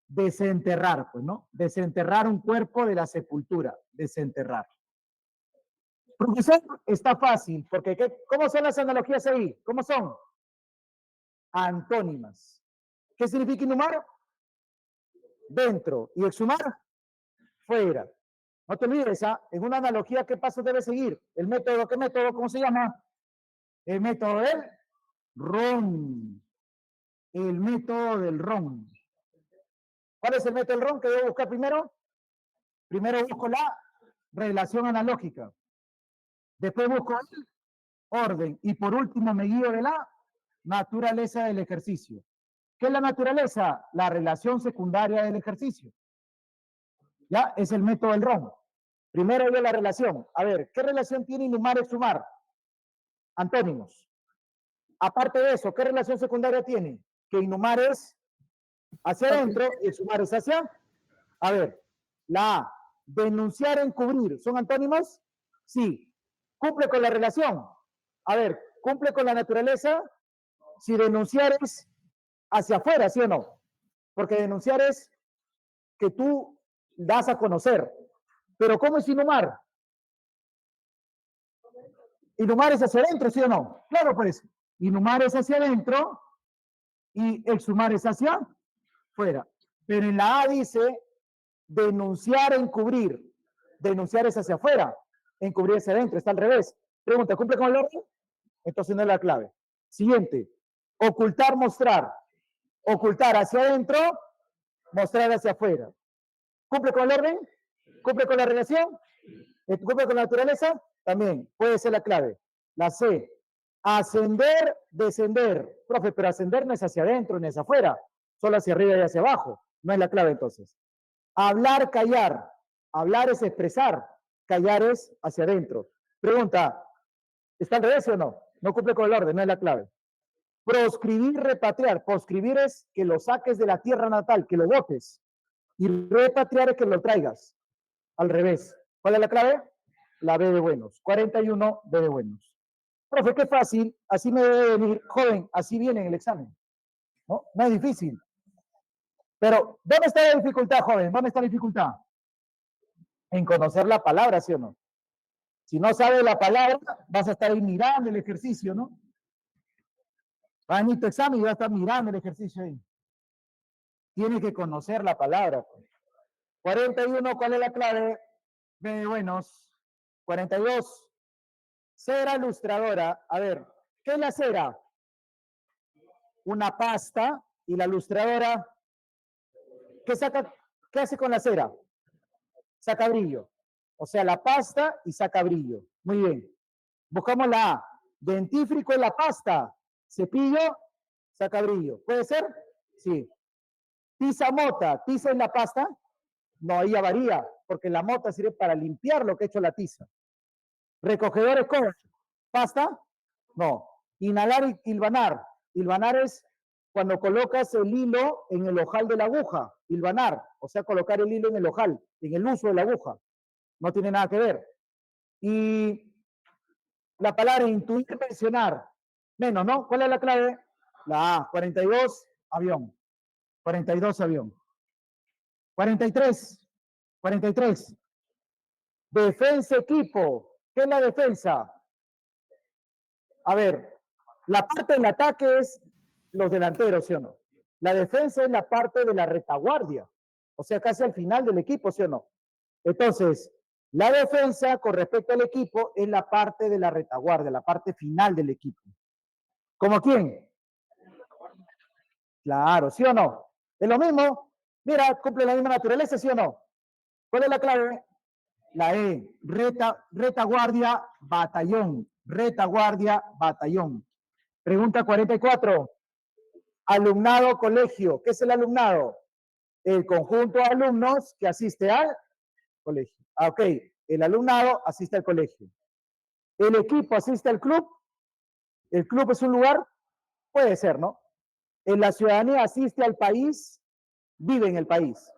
Desenterrar, pues, ¿no? Desenterrar un cuerpo de la sepultura. Desenterrar. Profesor, está fácil, porque ¿cómo son las analogías ahí? ¿Cómo son? Antónimas. ¿Qué significa inhumar? Dentro. ¿Y exhumar? Fuera. No te olvides, en una analogía, ¿qué paso debe seguir? El método, ¿qué método? ¿Cómo se llama? El método del RON. El método del RON. ¿Cuál es el método del RON que debo buscar primero? Primero busco la relación analógica. Después busco el orden. Y por último me guío de la naturaleza del ejercicio. ¿Qué es la naturaleza? La relación secundaria del ejercicio. ¿Ya? Es el método del RON. Primero yo la relación. A ver, ¿qué relación tiene inhumar y exhumar? Antónimos. Aparte de eso, ¿qué relación secundaria tiene? Que inhumar es hacia adentro y exhumar es hacia. A ver, la A, denunciar, encubrir, ¿son antónimos? Sí. ¿Cumple con la relación? A ver, ¿cumple con la naturaleza? Si denunciar es hacia afuera, ¿sí o no? Porque denunciar es que tú das a conocer. Pero ¿cómo es inhumar? Inhumar es hacia adentro, ¿sí o no? Claro, pues, inhumar es hacia adentro y exhumar es hacia fuera. Pero en la A dice denunciar, encubrir. Denunciar es hacia afuera, encubrir hacia adentro, está al revés. Pregunta, ¿cumple con el orden? Entonces no es la clave. Siguiente, ocultar, mostrar. Ocultar hacia adentro, mostrar hacia afuera. ¿Cumple con el orden? ¿Cumple con la relación? ¿Cumple con la naturaleza? También puede ser la clave. La C, ascender, descender. Profe, pero ascender no es hacia adentro ni hacia afuera, solo hacia arriba y hacia abajo. No es la clave entonces. Hablar, callar. Hablar es expresar, callar es hacia adentro. Pregunta, ¿está al revés o no? No cumple con el orden, no es la clave. Proscribir, repatriar. Proscribir es que lo saques de la tierra natal, que lo botes. Y repatriar es que lo traigas. Al revés. ¿Cuál es la clave? La B de buenos. 41, B de buenos. Profe, qué fácil. Así me debe venir. Joven, así viene en el examen. ¿No? No es difícil. Pero, ¿dónde está la dificultad, joven? ¿Dónde está la dificultad? En conocer la palabra, ¿sí o no? Si no sabes la palabra, vas a estar ahí mirando el ejercicio, ¿no? Va a venir tu examen y vas a estar mirando el ejercicio ahí. Tienes que conocer la palabra. 41, ¿cuál es la clave? B, buenos. 42. Cera ilustradora. A ver, ¿qué es la cera? Una pasta. Y la ilustradora, ¿qué hace con la cera? Saca brillo. O sea, la pasta y saca brillo. Muy bien. Buscamos la A. Dentífrico es la pasta. Cepillo, saca brillo. ¿Puede ser? Sí. Tiza mota. ¿Tiza es la pasta? No, ella varía, porque la mota sirve para limpiar lo que ha hecho la tiza. Recogedor escoba. ¿Pasta? No. Inhalar y hilvanar. Hilvanar es cuando colocas el hilo en el ojal de la aguja. Hilvanar, o sea, colocar el hilo en el ojal, en el uso de la aguja. No tiene nada que ver. Y la palabra intuir, mencionar. Menos, ¿no? ¿Cuál es la clave? La A. 42, avión. 42, avión. 43. 43. Defensa, equipo. ¿Qué es la defensa? A ver, la parte del ataque es los delanteros, ¿sí o no? La defensa es la parte de la retaguardia. O sea, casi al final del equipo, ¿sí o no? Entonces, la defensa con respecto al equipo es la parte de la retaguardia, la parte final del equipo. ¿Como quién? Claro, ¿sí o no? ¿Es lo mismo? Mira, cumple la misma naturaleza, ¿sí o no? ¿Cuál es la clave? La E, retaguardia, batallón. Retaguardia, batallón. Pregunta 44. Alumnado, colegio. ¿Qué es el alumnado? El conjunto de alumnos que asiste al colegio. Ah, ok. El alumnado asiste al colegio. ¿El equipo asiste al club? ¿El club es un lugar? Puede ser, ¿no? ¿La ciudadanía asiste al país? Vive en el país.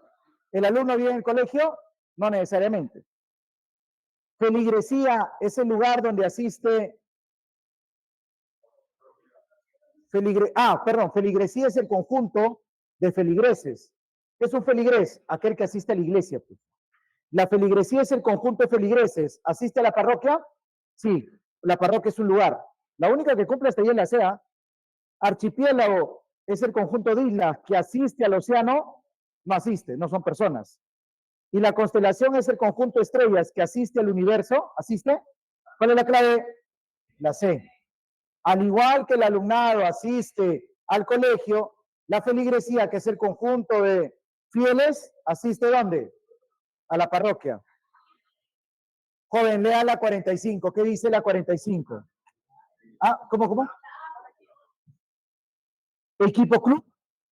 ¿El alumno vive en el colegio? No necesariamente. Feligresía es el lugar donde asiste. Feligresía es el conjunto de feligreses. ¿Qué es un feligrés? Aquel que asiste a la iglesia. Pues. La feligresía es el conjunto de feligreses. ¿Asiste a la parroquia? Sí, la parroquia es un lugar. La única que cumple hasta ahí es la SEA. Archipiélago es el conjunto de islas que asiste al océano, no asiste, no son personas. Y la constelación es el conjunto de estrellas que asiste al universo, ¿asiste? ¿Cuál es la clave? La C. Al igual que el alumnado asiste al colegio, la feligresía, que es el conjunto de fieles, asiste ¿dónde? A la parroquia. Joven, lea la 45. ¿Qué dice la 45? Ah, ¿cómo? Equipo club.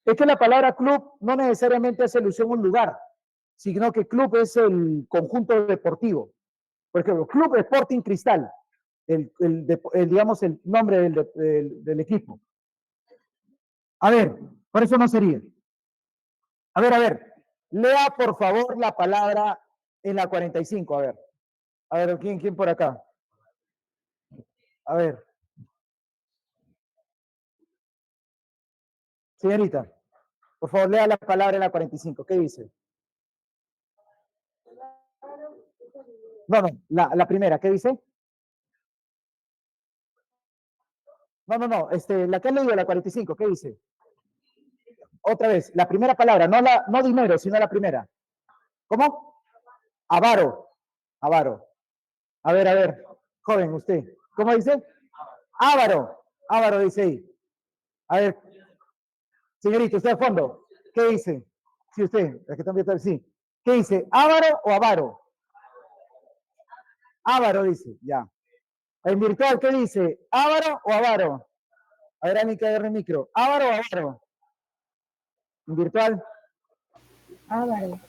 Es que la palabra club no necesariamente hace alusión a un lugar, sino que club es el conjunto deportivo. Por ejemplo, Club Sporting Cristal, digamos el nombre del equipo. A ver, por eso no sería. A ver, lea por favor la palabra en la 45, a ver, ¿quién por acá? A ver. Señorita, por favor, lea la palabra en la 45, ¿qué dice? No, la primera, ¿qué dice? No, la que he leído, la 45, ¿qué dice? Otra vez, la primera palabra, no dinero, sino la primera. ¿Cómo? Avaro. A ver, joven, usted. ¿Cómo dice? Ávaro dice ahí. A ver, señorita, usted al fondo, ¿qué dice? Sí, usted, la que también está, sí. ¿Qué dice? ¿Ávaro o avaro? Ávaro dice, ya. En virtual, ¿qué dice? ¿Ávaro o avaro? A ver, Anika, agarre el micro. ¿Ávaro o avaro? En virtual. Ávaro.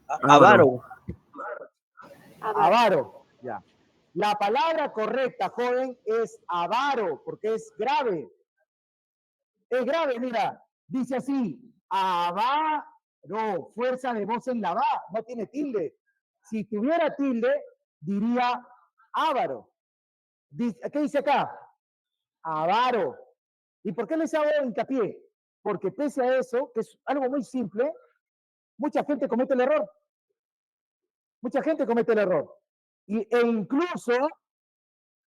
Avaro. Avaro, ya. La palabra correcta, joven, es avaro, porque es grave. Es grave, mira. Dice así, avaro, fuerza de voz en la va, no tiene tilde. Si tuviera tilde, diría ávaro. ¿Qué dice acá? Avaro. ¿Y por qué les hago hincapié? Porque pese a eso, que es algo muy simple, mucha gente comete el error. E incluso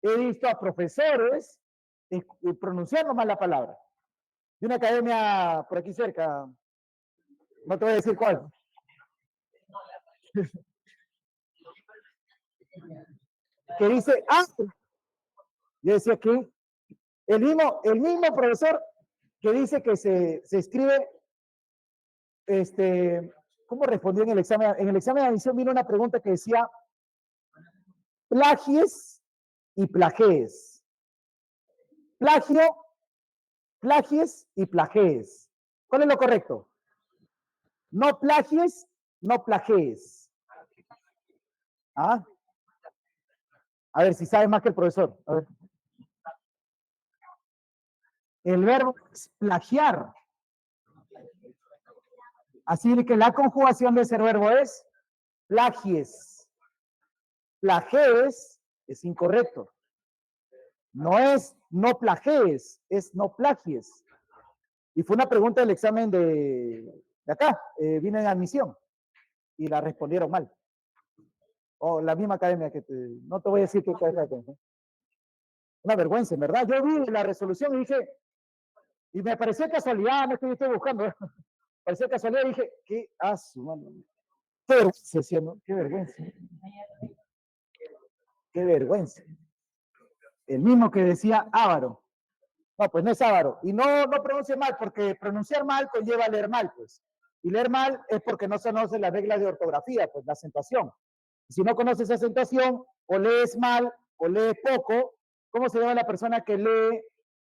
he visto a profesores pronunciando mal la palabra. De una academia por aquí cerca, no te voy a decir cuál. Que dice, yo decía que el mismo profesor que dice que se escribe, ¿cómo respondió en el examen? En el examen de admisión vino una pregunta que decía, plagies y plagees. Plagio, plagies y plagees. ¿Cuál es lo correcto? No plagies, no plagees. ¿Ah? A ver si sabes más que el profesor. A ver. El verbo es plagiar. Así que la conjugación de ese verbo es plagies. Plagees es incorrecto. No es no plagies, es no plagies. Y fue una pregunta del examen de acá. Vine en admisión y la respondieron mal. O la misma academia no te voy a decir qué academia. Una vergüenza, en verdad. Yo vi la resolución y dije, y me pareció casualidad, no es que yo estoy buscando, pareció casualidad y dije, qué mano. Qué vergüenza, ¿no? Qué vergüenza. Qué vergüenza. El mismo que decía Ávaro. No, pues no es Ávaro. Y no pronuncie mal, porque pronunciar mal conlleva leer mal, pues. Y leer mal es porque no se conoce las reglas de ortografía, pues la acentuación. Si no conoces acentuación, o lees mal, o lees poco, ¿cómo se llama la persona que lee,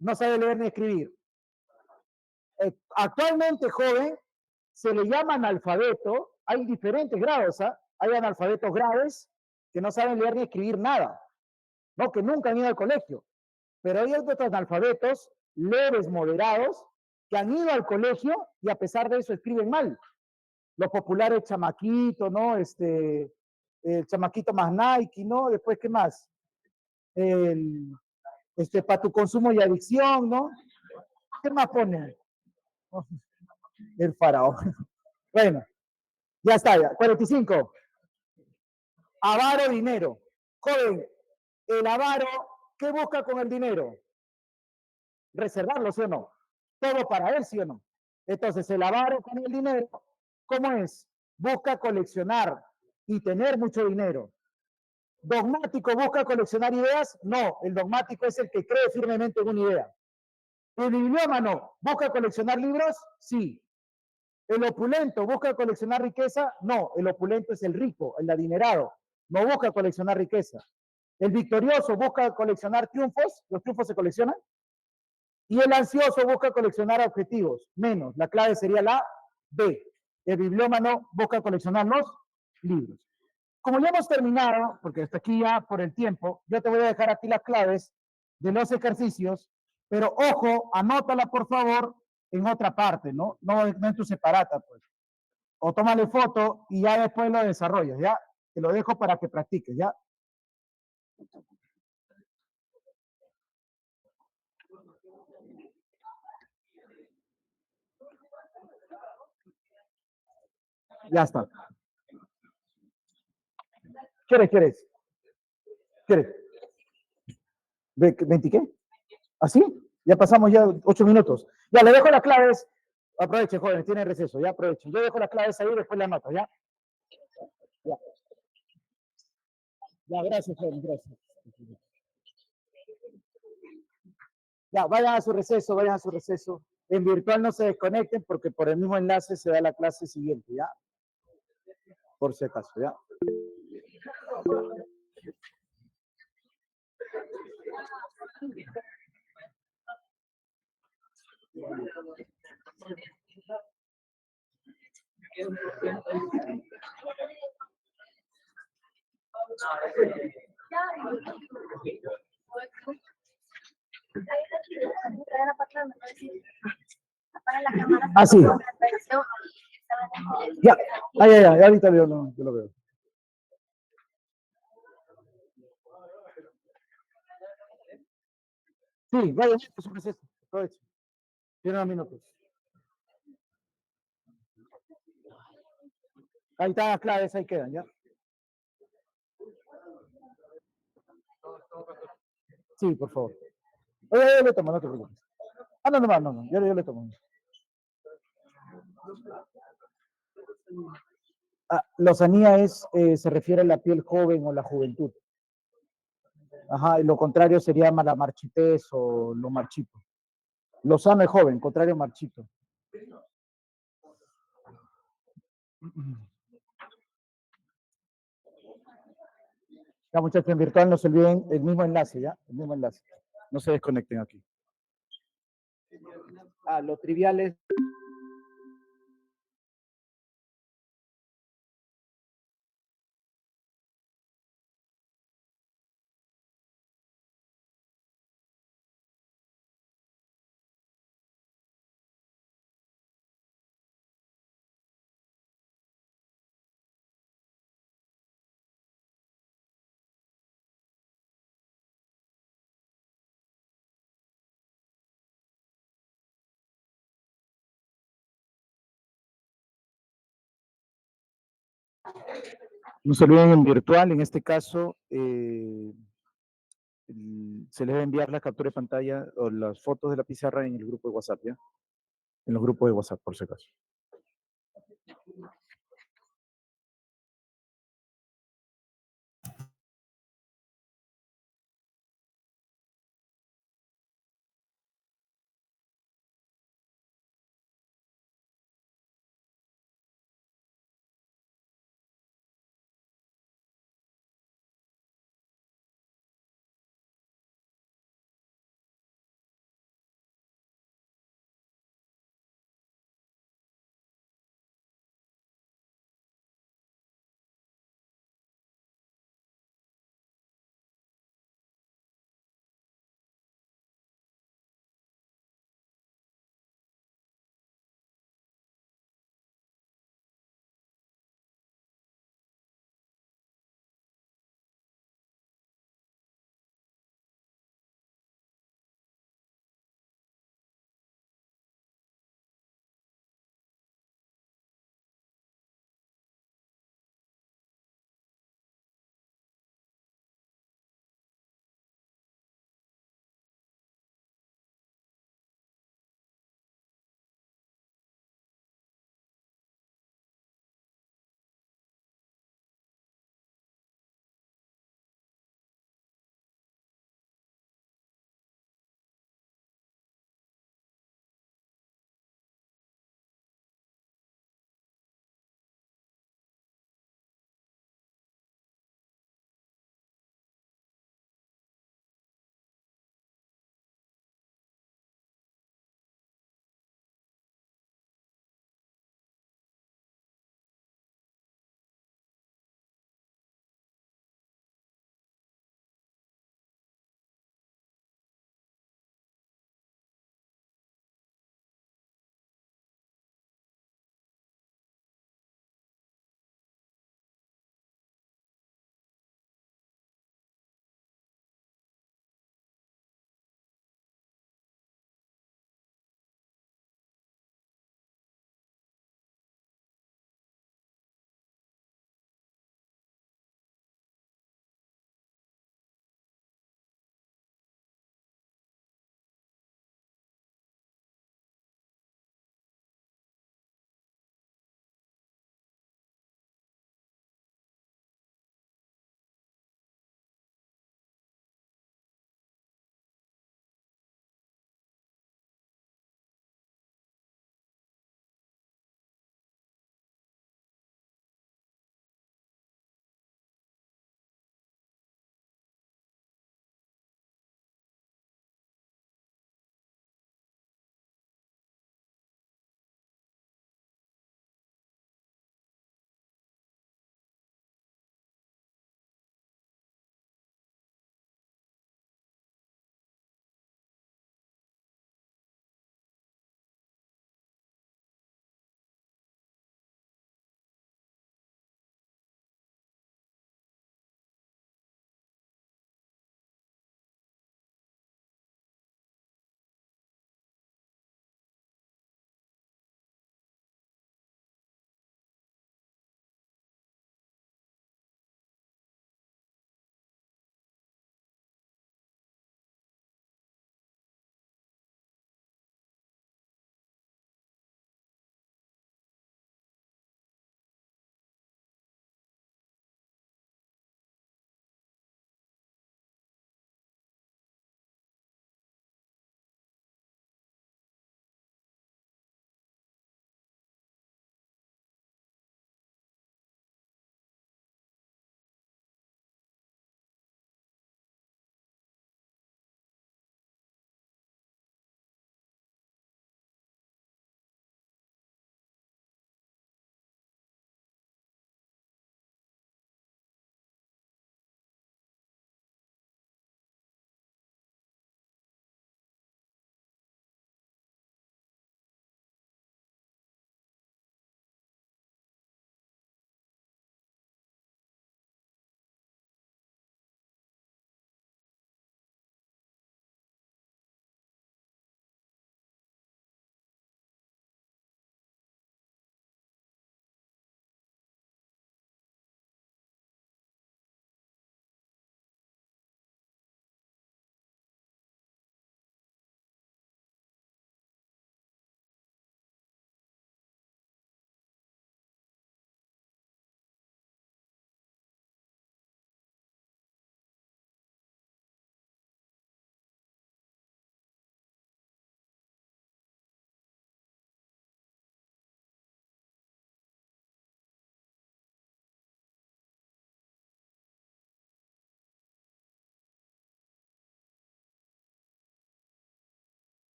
no sabe leer ni escribir? Actualmente, joven, se le llama analfabeto. Hay diferentes grados, ¿ah? Hay analfabetos graves que no saben leer ni escribir nada, ¿no? Que nunca han ido al colegio. Pero hay otros analfabetos leves, moderados, que han ido al colegio y a pesar de eso escriben mal. Los populares chamaquitos, ¿no? El chamaquito más Nike, ¿no? Después, ¿qué más? Para tu consumo y adicción, ¿no? ¿Qué más ponen? El faraón. Bueno, ya está, ya. 45. Avaro, dinero. Joven, el avaro, ¿qué busca con el dinero? Reservarlo, ¿sí o no? Todo para él, ¿sí o no? Entonces, el avaro con el dinero, ¿cómo es? Busca coleccionar y tener mucho dinero. ¿Dogmático busca coleccionar ideas? No, el dogmático es el que cree firmemente en una idea. ¿El bibliómano busca coleccionar libros? Sí. ¿El opulento busca coleccionar riqueza? No, el opulento es el rico, el adinerado. No busca coleccionar riqueza. ¿El victorioso busca coleccionar triunfos? ¿Los triunfos se coleccionan? Y el ansioso busca coleccionar objetivos. Menos. La clave sería la B. El bibliómano busca coleccionar los libros. Como ya hemos terminado, porque hasta aquí ya por el tiempo, yo te voy a dejar aquí las claves de los ejercicios, pero ojo, anótala por favor en otra parte, ¿no? No en tu separata, pues. O tómale foto y ya después lo desarrollas, ¿ya? Te lo dejo para que practiques, ¿ya? Ya está. ¿Quieres? ¿Quieres? ¿20 qué? ¿Así? Ya pasamos ya 8 minutos. Ya, le dejo las claves. Aprovechen, jóvenes, tienen receso, ya aprovechen. Yo dejo las claves ahí y después las notas, ¿ya? Ya, ya gracias, jóvenes, gracias. Ya, vayan a su receso, vayan a su receso. En virtual no se desconecten porque por el mismo enlace se da la clase siguiente, ¿ya? Por si acaso, ¿ya? Ah, sí. Ya, ya, ahorita veo, no, yo lo veo. Sí, vayan a su receso, aprovechen. Tienen unos minutos. Ahí están las claves, ahí quedan, ¿ya? Sí, por favor. Oye, yo le tomo, no te preocupes. Ah, no, yo le tomo. Ah, lozanía se refiere a la piel joven o la juventud. Ajá, y lo contrario sería la marchitez o lo marchito. Lozano es joven, contrario marchito. Ya, muchachos, en virtual no se olviden el mismo enlace, ¿ya? El mismo enlace. No se desconecten aquí. Ah, lo trivial es no se olviden en virtual, en este caso, se les va a enviar la captura de pantalla o las fotos de la pizarra en el grupo de WhatsApp, ¿ya? En los grupos de WhatsApp, por si acaso.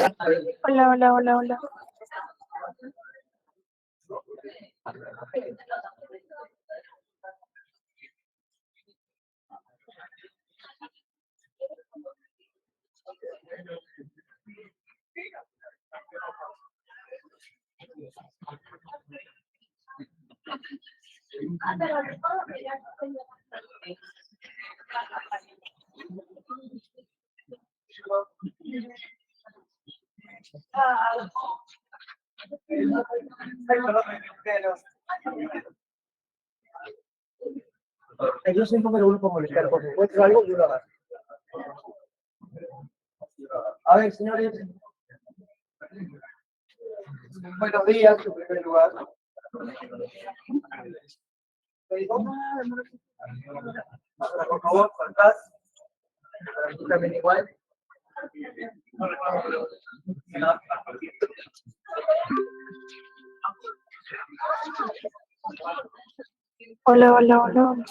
Hola, hola, hola, hola. Yo siempre me lo vuelvo a molestar, porque encuentro algo y uno haga. A ver, señores. Buenos días, en primer lugar. Ahora, por favor, faltás. Tú también igual. Hola, hola, hola, hola.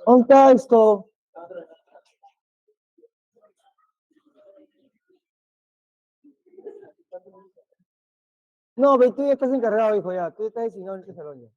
¿Dónde está esto? No, ve, tú ya estás encargado, hijo, ya. Tú estás designado en este salón ya.